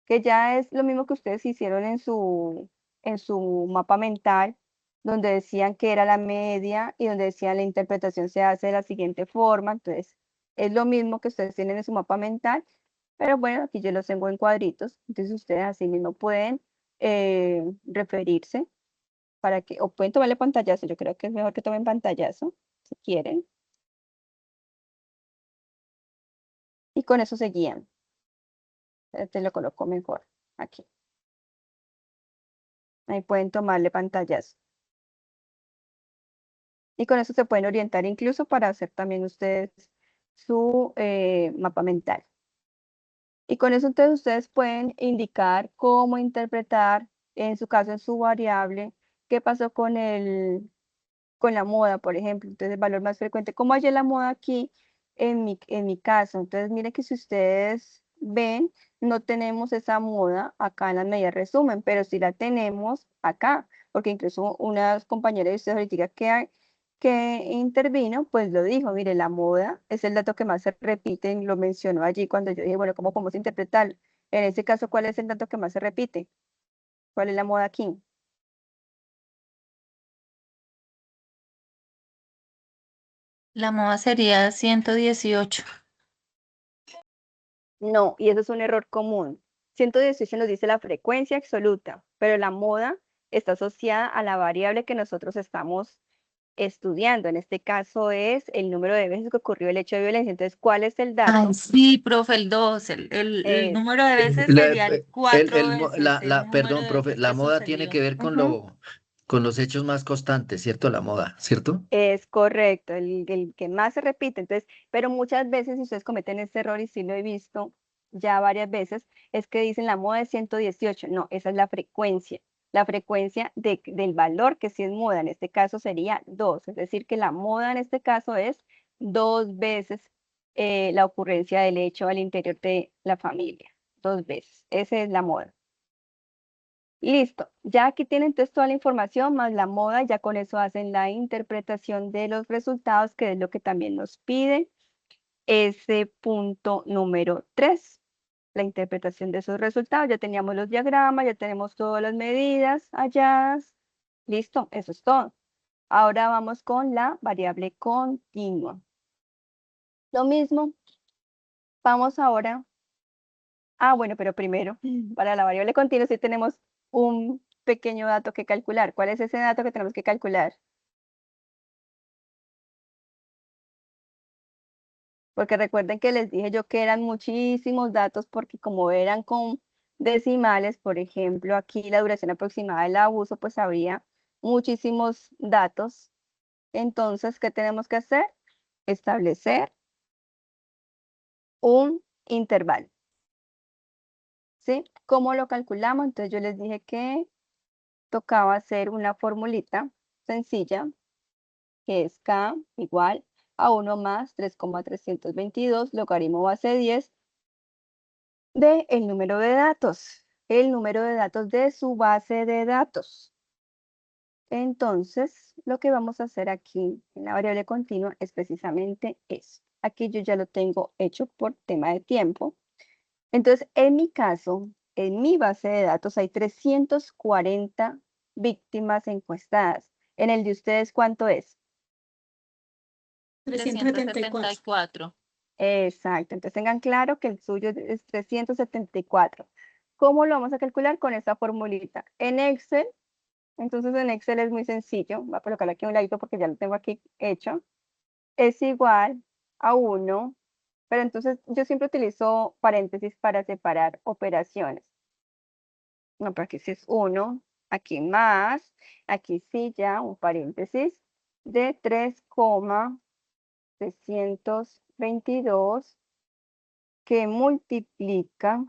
que ya es lo mismo que ustedes hicieron en su mapa mental, donde decían que era la media y donde decían la interpretación se hace de la siguiente forma. Entonces, es lo mismo que ustedes tienen en su mapa mental, pero bueno, aquí yo los tengo en cuadritos, entonces ustedes así mismo pueden referirse para que, o pueden tomarle pantallazo, yo creo que es mejor que tomen pantallazo, si quieren, y con eso se guían. Te lo coloco mejor aquí. Ahí pueden tomarle pantallazo. Y con eso se pueden orientar incluso para hacer también ustedes su mapa mental. Y con eso entonces ustedes pueden indicar cómo interpretar, en su caso, en su variable, qué pasó con la moda, por ejemplo. Entonces, el valor más frecuente. ¿Cómo hallé la moda aquí en mi caso? Entonces, miren que si ustedes ven, no tenemos esa moda acá en las medidas resumen, pero sí la tenemos acá, porque incluso una compañera de ustedes ahorita que intervino, pues lo dijo, mire, la moda es el dato que más se repite, y lo mencionó allí cuando yo dije, bueno, ¿cómo podemos interpretarlo? En este caso, ¿cuál es el dato que más se repite? ¿Cuál es la moda aquí? La moda sería 118. No, y eso es un error común. 118 nos dice la frecuencia absoluta, pero la moda está asociada a la variable que nosotros estamos estudiando. En este caso es el número de veces que ocurrió el hecho de violencia. Entonces, ¿cuál es el dato? Ay, sí, profe, el 2. El Es, número de veces La, sería el 4 veces. El número perdón, de profe, veces la que moda tiene que sucedió. ver Ujú. con los hechos más constantes, ¿cierto? La moda, ¿cierto? es correcto, el que más se repite. Entonces, pero muchas veces si ustedes cometen este error, y sí lo he visto ya varias veces, es que dicen la moda es 118. No, esa es la frecuencia. La frecuencia del valor que sí es moda, en este caso sería 2. Es decir, que la moda en este caso es 2 veces la ocurrencia del hecho al interior de la familia. 2 veces. Esa es la moda. Listo, ya aquí tienen entonces toda la información más la moda, ya con eso hacen la interpretación de los resultados, que es lo que también nos pide ese punto número 3, la interpretación de esos resultados. Ya teníamos los diagramas, ya tenemos todas las medidas halladas. Listo, eso es todo. Ahora vamos con la variable continua. Lo mismo, vamos ahora. Bueno, pero primero, para la variable continua sí tenemos un pequeño dato que calcular. ¿Cuál es ese dato que tenemos que calcular? Porque recuerden que les dije yo que eran muchísimos datos, porque como eran con decimales, por ejemplo, aquí la duración aproximada del abuso, pues habría muchísimos datos. Entonces, ¿qué tenemos que hacer? Establecer un intervalo. ¿Sí? ¿Cómo lo calculamos? Entonces yo les dije que tocaba hacer una formulita sencilla, que es K igual a 1 más 3,322 logaritmo base 10 de el número de datos, el número de datos de su base de datos. Entonces, lo que vamos a hacer aquí en la variable continua es precisamente eso. Aquí yo ya lo tengo hecho por tema de tiempo. Entonces, en mi caso, en mi base de datos hay 340 víctimas encuestadas. En el de ustedes, ¿cuánto es? 374. 374. Exacto, entonces tengan claro que el suyo es 374. ¿Cómo lo vamos a calcular? Con esta formulita. En Excel, entonces en Excel es muy sencillo. Voy a colocarlo aquí a un ladito porque ya lo tengo aquí hecho. Es igual a 1, pero entonces yo siempre utilizo paréntesis para separar operaciones. No, pero aquí sí es 1, aquí más, aquí sí ya un paréntesis de 3,322 que multiplica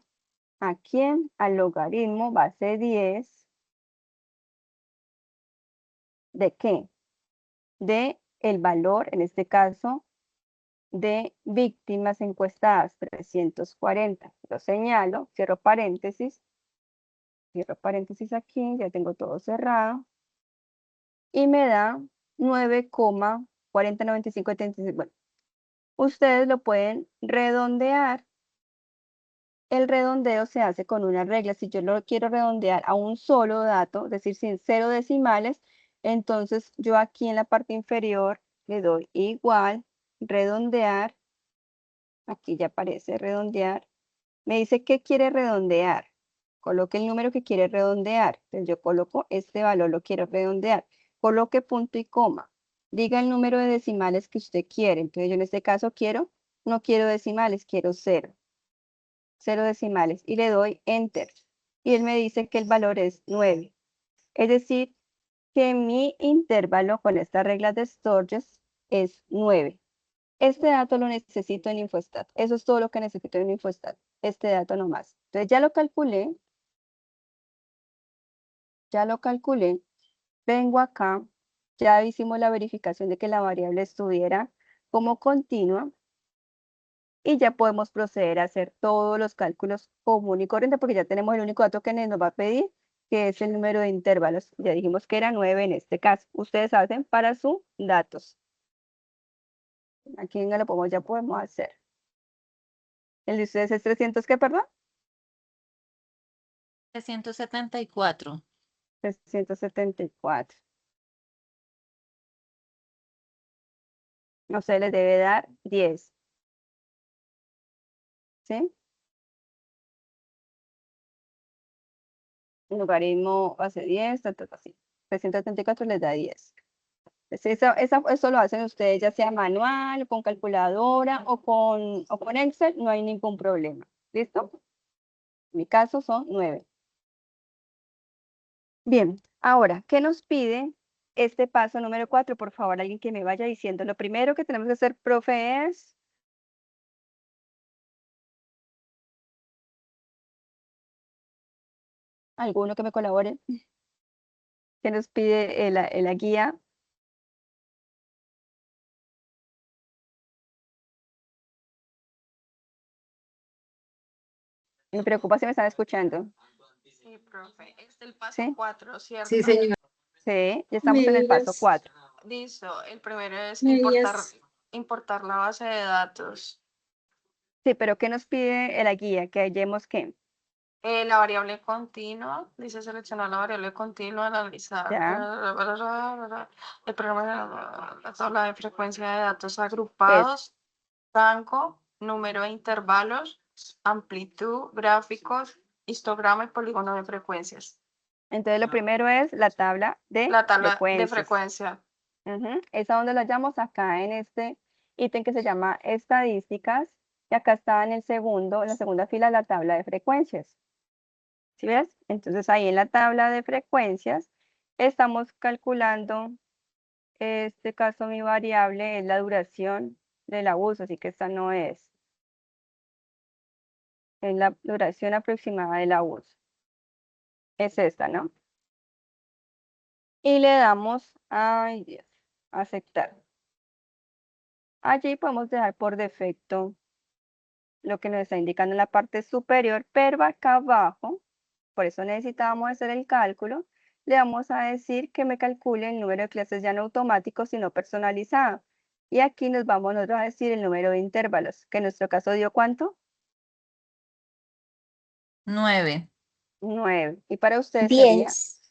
¿a quién? Al logaritmo base 10 ¿de qué? De el valor, en este caso, de víctimas encuestadas, 340. Lo señalo, cierro paréntesis aquí, ya tengo todo cerrado, y me da 9,409576. Bueno, ustedes lo pueden redondear. El redondeo se hace con una regla. Si yo lo quiero redondear a un solo dato, es decir, sin 0 decimales, entonces yo aquí en la parte inferior le doy igual, redondear, aquí ya aparece redondear. Me dice que quiere redondear. Coloque el número que quiere redondear. Entonces yo coloco este valor, lo quiero redondear. Coloque punto y coma. Diga el número de decimales que usted quiere. Entonces yo en este caso no quiero decimales, quiero 0. 0 decimales y le doy enter. Y él me dice que el valor es 9. Es decir, que mi intervalo con estas reglas de Sturges es 9. Este dato lo necesito en Infostat. Eso es todo lo que necesito en Infostat. Este dato nomás. Entonces ya lo calculé. Ya lo calculé. Vengo acá. Ya hicimos la verificación de que la variable estuviera como continua. Y ya podemos proceder a hacer todos los cálculos común y corriente porque ya tenemos el único dato que nos va a pedir, que es el número de intervalos. Ya dijimos que era 9 en este caso. Ustedes hacen para sus datos. Aquí en Galopomos ya podemos hacer. El de ustedes es 300, ¿qué, perdón? 374. 374. No se les debe dar 10. ¿Sí? El logaritmo hace 10, así. 374 les da 10. Eso lo hacen ustedes ya sea manual, con calculadora o con Excel, no hay ningún problema. ¿Listo? En mi caso son 9. Bien, ahora, ¿qué nos pide este paso número 4? Por favor, alguien que me vaya diciendo. Lo primero que tenemos que hacer, profe, es... ¿Alguno que me colabore? ¿Qué nos pide la guía? Me preocupa si me están escuchando. Sí, profe, es el paso ¿Sí? 4, ¿cierto? Sí, señora. Sí, ya estamos en el paso 4. Listo, el primero es Medidas. importar la base de datos. Sí, pero ¿qué nos pide la guía? Que hallemos qué. La variable continua, dice seleccionar la variable continua, analizar Ya. el programa, la tabla de frecuencia de datos agrupados, rango, número de intervalos, amplitud, gráficos, histograma y polígono de frecuencias. Entonces lo primero es la tabla de La tabla de frecuencias. frecuencia. Esa donde la hallamos acá en este ítem que se llama estadísticas. Y acá está en la segunda fila, la tabla de frecuencias. ¿Sí ves? Entonces ahí en la tabla de frecuencias estamos calculando, este caso mi variable es la duración del abuso, así que esta no es. Es la duración aproximada del abuso. Es esta, ¿no? Y le damos, ay Dios, aceptar. Allí podemos dejar por defecto lo que nos está indicando en la parte superior, pero acá abajo, por eso necesitábamos hacer el cálculo, le vamos a decir que me calcule el número de clases ya no automático, sino personalizado. Y aquí nos vamos nosotros a decir el número de intervalos, que en nuestro caso dio ¿cuánto? 9. 9. Y para usted sería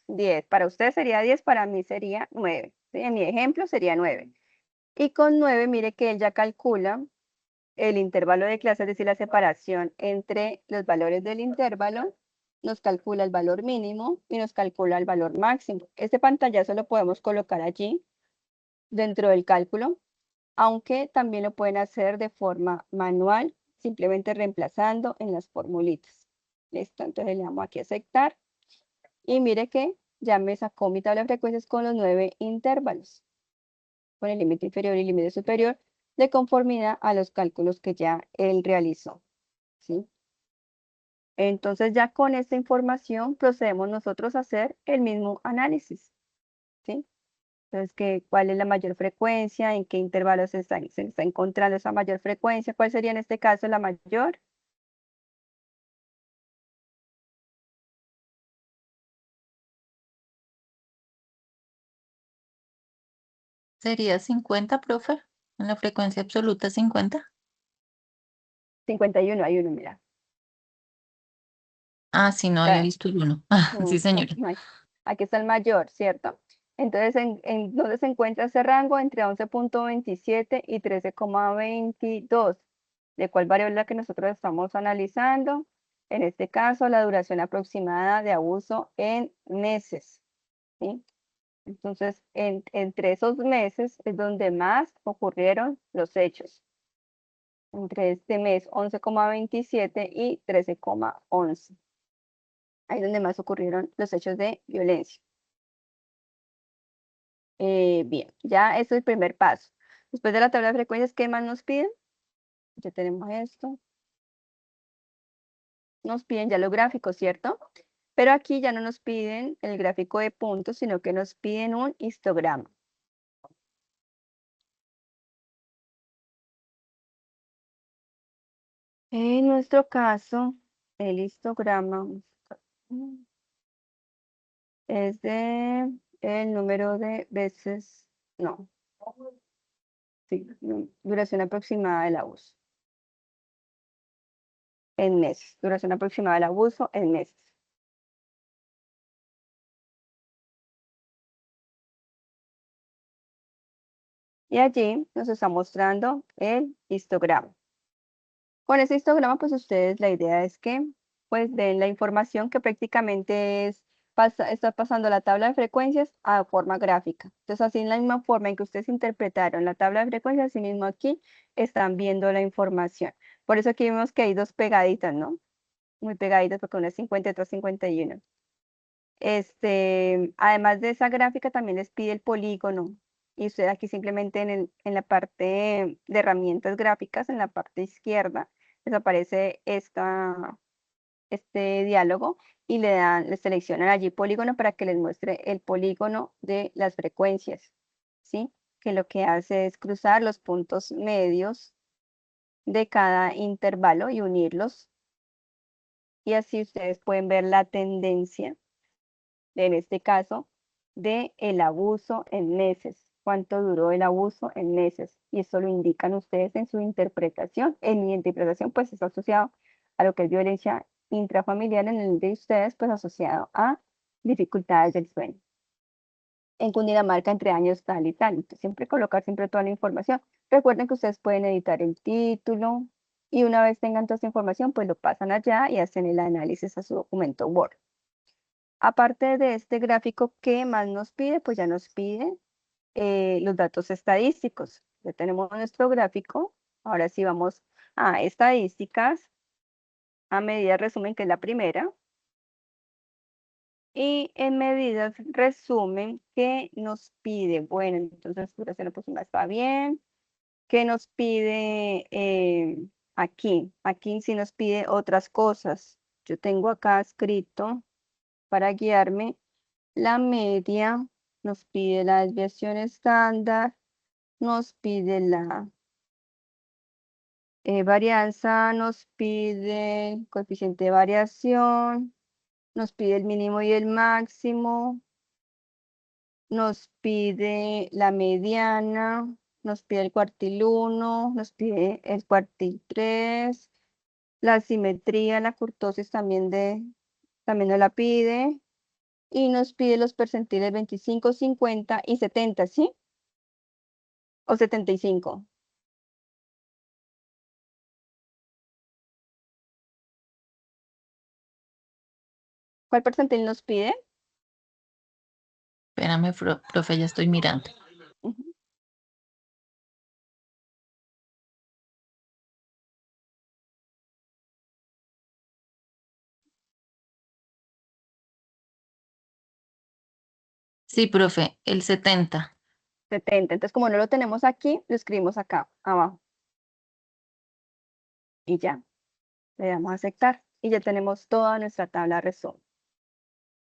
10. Para usted sería 10, para mí sería 9. ¿Sí? En mi ejemplo sería 9. Y con 9, mire que él ya calcula el intervalo de clase, es decir, la separación entre los valores del intervalo, nos calcula el valor mínimo y nos calcula el valor máximo. Este pantallazo lo podemos colocar allí dentro del cálculo, aunque también lo pueden hacer de forma manual, simplemente reemplazando en las formulitas. Listo, entonces le damos aquí a aceptar y mire que ya me sacó mi tabla de frecuencias con los 9 intervalos, con el límite inferior y límite superior, de conformidad a los cálculos que ya él realizó, ¿sí? Entonces ya con esta información procedemos nosotros a hacer el mismo análisis, ¿sí? Entonces, ¿cuál es la mayor frecuencia? ¿En qué intervalos se está encontrando esa mayor frecuencia? ¿Cuál sería en este caso la mayor? Sería 50, profe, en la frecuencia absoluta 50. 51, hay uno, mira. Ah, sí, no había Ah, visto el uno. Ah, sí, señora. Aquí está el mayor, ¿cierto? Entonces, ¿en dónde se encuentra ese rango? Entre 11.27 y 13,22. ¿De cuál variable es la que nosotros estamos analizando? En este caso, la duración aproximada de abuso en meses, ¿sí? Entonces, entre esos meses es donde más ocurrieron los hechos. Entre este mes 11,27 y 13,11. Ahí es donde más ocurrieron los hechos de violencia. Bien, ya eso es el primer paso. Después de la tabla de frecuencias, ¿qué más nos piden? Ya tenemos esto. Nos piden ya los gráficos, ¿cierto? Pero aquí ya no nos piden el gráfico de puntos, sino que nos piden un histograma. En nuestro caso, el histograma es de el número de veces, no, sí, duración aproximada del abuso en meses, duración aproximada del abuso en meses. Y allí nos está mostrando el histograma. Con ese histograma, pues ustedes, la idea es que pues den la información que prácticamente está pasando la tabla de frecuencias a forma gráfica. Entonces, así en la misma forma en que ustedes interpretaron la tabla de frecuencias, así mismo aquí están viendo la información. Por eso aquí vemos que hay dos pegaditas, ¿no? Muy pegaditas porque una es 50 y otra es 51. Además de esa gráfica, también les pide el polígono. Y usted aquí simplemente en la parte de herramientas gráficas, en la parte izquierda, les aparece este diálogo y le seleccionan allí polígono para que les muestre el polígono de las frecuencias, ¿sí? Que lo que hace es cruzar los puntos medios de cada intervalo y unirlos. Y así ustedes pueden ver la tendencia, en este caso, de el abuso en meses. ¿Cuánto duró el abuso en meses? Y eso lo indican ustedes en su interpretación. En mi interpretación, pues está asociado a lo que es violencia intrafamiliar, en el de ustedes, pues asociado a dificultades del sueño. En Cundinamarca, entre años tal y tal. Entonces, siempre colocar siempre toda la información. Recuerden que ustedes pueden editar el título y una vez tengan toda esa información, pues lo pasan allá y hacen el análisis a su documento Word. Aparte de este gráfico, ¿qué más nos pide? Pues ya nos pide los datos estadísticos. Ya tenemos nuestro gráfico. Ahora sí vamos a estadísticas, a medidas resumen, que es la primera. Y en medidas resumen, ¿qué nos pide? Bueno, entonces duración aproximada está bien. ¿Qué nos pide aquí? Aquí sí nos pide otras cosas. Yo tengo acá escrito para guiarme la media, nos pide la desviación estándar, nos pide la varianza, nos pide el coeficiente de variación, nos pide el mínimo y el máximo, nos pide la mediana, nos pide el cuartil 1, nos pide el cuartil 3, la simetría, la kurtosis también nos la pide, y nos pide los percentiles 25, 50 y 70, ¿sí? O 75. ¿Cuál percentil nos pide? Espérame, profe, ya estoy mirando. Ujú. Sí, profe, el 70. 70. Entonces, como no lo tenemos aquí, lo escribimos acá, abajo. Y ya, le damos a aceptar. Y ya tenemos toda nuestra tabla de resumen.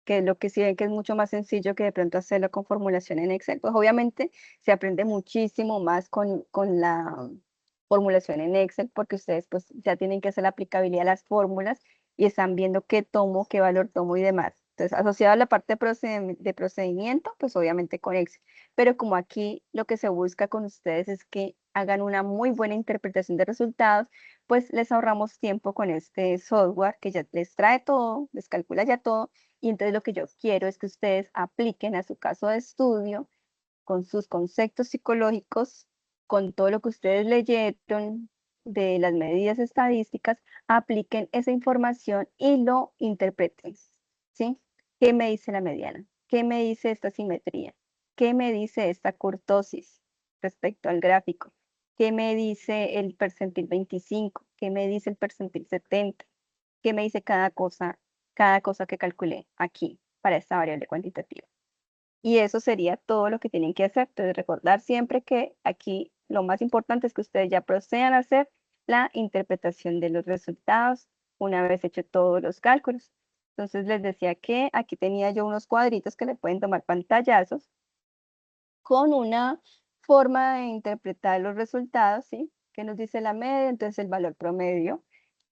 Que es lo que sí ven que es mucho más sencillo que de pronto hacerlo con formulación en Excel. Pues obviamente se aprende muchísimo más con la formulación en Excel, porque ustedes pues ya tienen que hacer la aplicabilidad de las fórmulas y están viendo qué tomo, qué valor tomo y demás. Entonces, asociado a la parte de procedimiento, pues obviamente con Excel. Pero como aquí lo que se busca con ustedes es que hagan una muy buena interpretación de resultados, pues les ahorramos tiempo con este software que ya les trae todo, les calcula ya todo y entonces lo que yo quiero es que ustedes apliquen a su caso de estudio con sus conceptos psicológicos, con todo lo que ustedes leyeron de las medidas estadísticas, apliquen esa información y lo interpreten, ¿sí? ¿Qué me dice la mediana? ¿Qué me dice esta simetría? ¿Qué me dice esta kurtosis respecto al gráfico? ¿Qué me dice el percentil 25? ¿Qué me dice el percentil 70? ¿Qué me dice cada cosa que calculé aquí para esta variable cuantitativa? Y eso sería todo lo que tienen que hacer. Entonces, recordar siempre que aquí lo más importante es que ustedes ya procedan a hacer la interpretación de los resultados una vez hecho todos los cálculos. Entonces, les decía que aquí tenía yo unos cuadritos que le pueden tomar pantallazos con una forma de interpretar los resultados, ¿sí? ¿Qué nos dice la media? Entonces, el valor promedio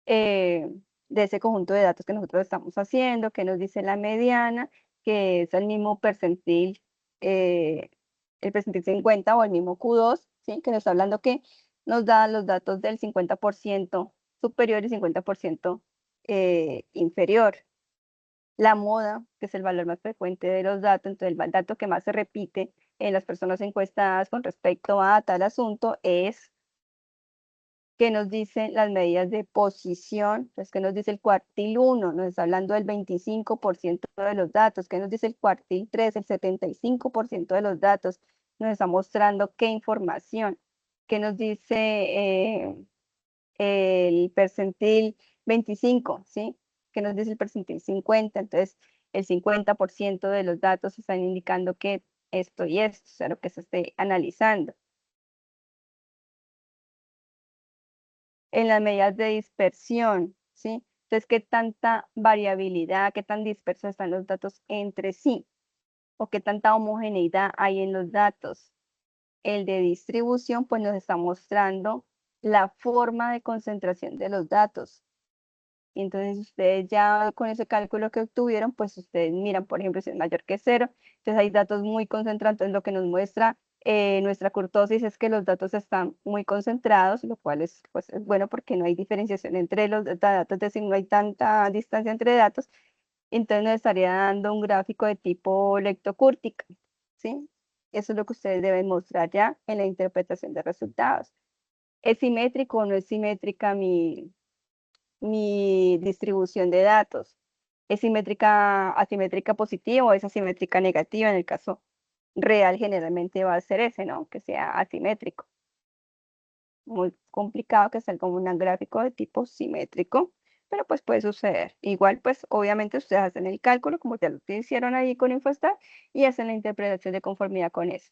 eh, de ese conjunto de datos que nosotros estamos haciendo, que nos dice la mediana, que es el mismo percentil, el percentil 50 o el mismo Q2, ¿sí? Que nos está hablando que nos da los datos del 50% superior y 50% inferior. La moda, que es el valor más frecuente de los datos, entonces el dato que más se repite en las personas encuestadas con respecto a tal asunto es que nos dicen las medidas de posición, pues que nos dice el cuartil 1, nos está hablando del 25% de los datos, que nos dice el cuartil 3, el 75% de los datos, nos está mostrando qué información, que nos dice el percentil 25, ¿sí? Que nos dice el percentil 50, entonces el 50% de los datos están indicando que esto y esto, o sea, lo que se esté analizando. En las medidas de dispersión, ¿sí? Entonces, ¿qué tanta variabilidad, qué tan dispersos están los datos entre sí? ¿O qué tanta homogeneidad hay en los datos? El de distribución, pues nos está mostrando la forma de concentración de los datos. Y entonces ustedes ya con ese cálculo que obtuvieron, pues ustedes miran, por ejemplo, si es mayor que 0, entonces hay datos muy concentrados, entonces lo que nos muestra nuestra kurtosis es que los datos están muy concentrados, lo cual es, pues, es bueno porque no hay diferenciación entre los datos, es decir, no hay tanta distancia entre datos, entonces nos estaría dando un gráfico de tipo lectocúrtica, ¿sí? Eso es lo que ustedes deben mostrar ya en la interpretación de resultados. ¿Es simétrico o no es simétrica mi distribución de datos? ¿Es simétrica, asimétrica positiva o es asimétrica negativa? En el caso real generalmente va a ser ese, ¿no? Que sea asimétrico. Muy complicado que salga un gráfico de tipo simétrico, pero pues puede suceder. Igual pues obviamente ustedes hacen el cálculo como ya lo hicieron ahí con InfoStat y hacen la interpretación de conformidad con eso.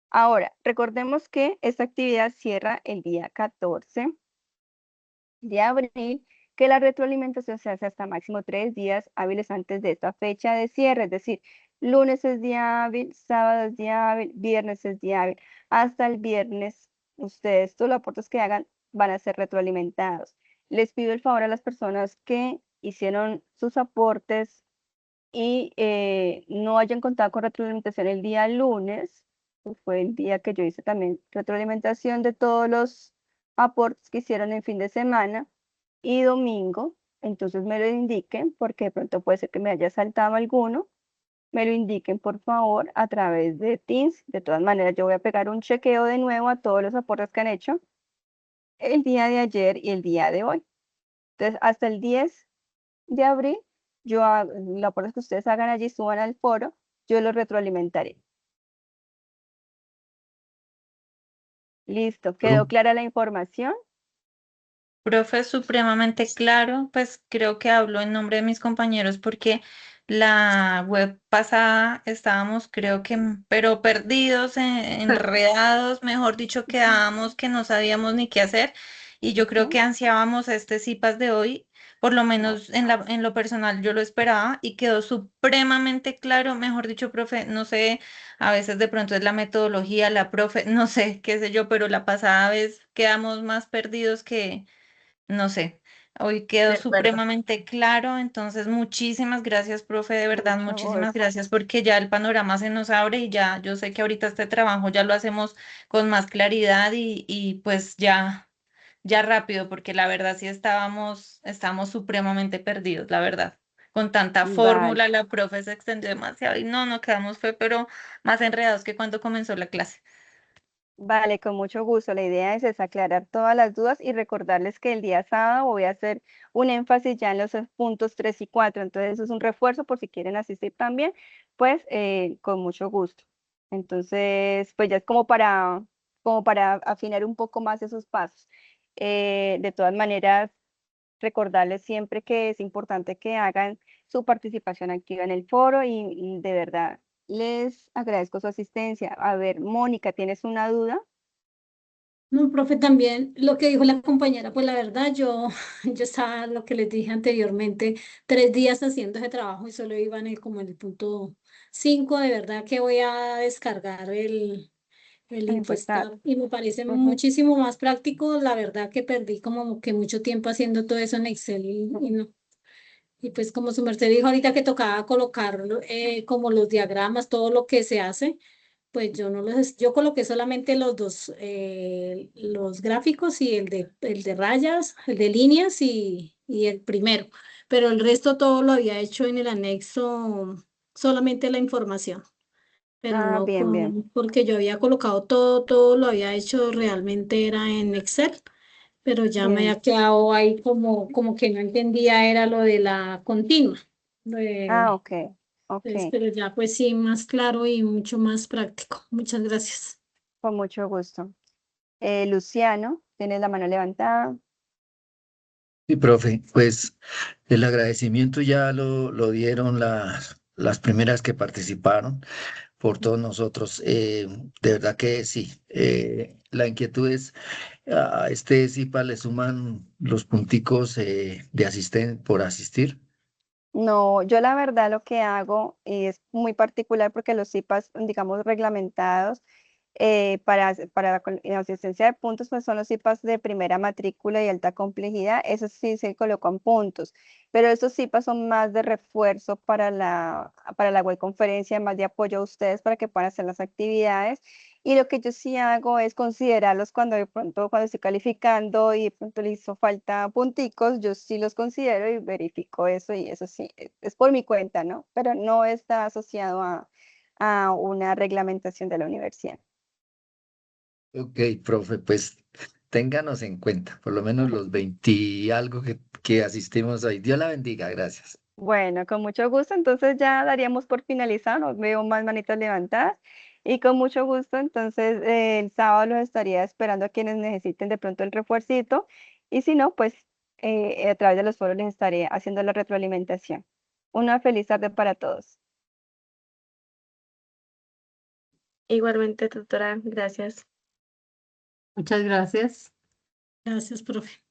Ahora, recordemos que esta actividad cierra el día 14 de abril, que la retroalimentación se hace hasta máximo 3 días hábiles antes de esta fecha de cierre, es decir, lunes es día hábil, sábado es día hábil, viernes es día hábil. Hasta el viernes, ustedes, todos los aportes que hagan van a ser retroalimentados. Les pido el favor a las personas que hicieron sus aportes y no hayan contado con retroalimentación el día lunes, que fue el día que yo hice también retroalimentación de todos los aportes que hicieron en fin de semana y domingo, entonces me lo indiquen porque de pronto puede ser que me haya saltado alguno, me lo indiquen por favor a través de Teams. De todas maneras, yo voy a pegar un chequeo de nuevo a todos los aportes que han hecho el día de ayer y el día de hoy. Entonces, hasta el 10 de abril los aportes que ustedes hagan allí, suban al foro, yo los retroalimentaré. Listo, ¿quedó clara la información? Profe, supremamente claro, pues creo que hablo en nombre de mis compañeros porque la web pasada estábamos, creo que, pero perdidos, enredados, mejor dicho, quedábamos que no sabíamos ni qué hacer y yo creo que Ujú. ansiábamos este CIPAS de hoy, por lo menos en lo personal yo lo esperaba y quedó supremamente claro, mejor dicho, profe, no sé, a veces de pronto es la metodología, la profe, no sé, qué sé yo, pero la pasada vez quedamos más perdidos que no sé, hoy De quedó acuerdo. supremamente claro, entonces muchísimas gracias, profe, de Con verdad, mucho muchísimas gusto. gracias porque ya el panorama se nos abre y ya yo sé que ahorita este trabajo ya lo hacemos con más claridad y pues ya rápido, porque la verdad sí estábamos supremamente perdidos, la verdad. Con tanta Vale. fórmula, la profe se extendió demasiado y no quedamos fue, pero más enredados que cuando comenzó la clase. Vale, con mucho gusto. La idea es aclarar todas las dudas y recordarles que el día sábado voy a hacer un énfasis ya en los puntos 3 y 4. Entonces, eso es un refuerzo por si quieren asistir también, pues con mucho gusto. Entonces, pues ya es como para afinar un poco más esos pasos. De todas maneras, recordarles siempre que es importante que hagan su participación activa en el foro y de verdad les agradezco su asistencia. A ver, Mónica, ¿tienes una duda? No, profe, también lo que dijo la compañera, pues la verdad, yo estaba, lo que les dije anteriormente, 3 días haciendo ese trabajo y solo iba en como en el punto 5. De verdad que voy a descargar el Empezar. InfoStat y me parece Ujú, muchísimo más práctico. La verdad que perdí como que mucho tiempo haciendo todo eso en Excel y no. Y pues como su merced dijo ahorita que tocaba colocar como los diagramas, todo lo que se hace, pues yo coloqué solamente los dos, los gráficos y el de rayas, el de líneas y el primero, pero el resto todo lo había hecho en el anexo, solamente la información, pero ah, no bien, bien. porque yo había colocado todo lo había hecho realmente era en Excel, pero ya me Bien. ha quedado ahí como que no entendía, era lo de la continua. Ah, de- ok. Ok. pero ya pues sí, más claro y mucho más práctico. Muchas gracias. Con mucho gusto. Luciano, tienes la mano levantada. Sí, profe, pues el agradecimiento ya lo dieron las primeras que participaron por todos nosotros. De verdad que sí. La inquietud es, a este CIPA le suman los punticos de por asistir. No, yo la verdad lo que hago es muy particular porque los CIPAS, digamos, reglamentados para la asistencia de puntos, pues son los CIPAS de primera matrícula y alta complejidad, esos sí se colocan puntos, pero estos CIPAS son más de refuerzo para la web conferencia, más de apoyo a ustedes para que puedan hacer las actividades. Y lo que yo sí hago es considerarlos cuando de pronto, cuando estoy calificando y de pronto le hizo falta punticos, yo sí los considero y verifico eso y eso sí, es por mi cuenta, ¿no? Pero no está asociado a una reglamentación de la universidad. Ok, profe, pues ténganos en cuenta, por lo menos los 20 y algo que asistimos hoy. Dios la bendiga, gracias. Bueno, con mucho gusto, entonces ya daríamos por finalizado, no veo más manitas levantadas y con mucho gusto, entonces el sábado los estaría esperando a quienes necesiten de pronto el refuercito y si no, pues a través de los foros les estaré haciendo la retroalimentación. Una feliz tarde para todos. Igualmente, tutora, gracias. Muchas gracias. Gracias, profe.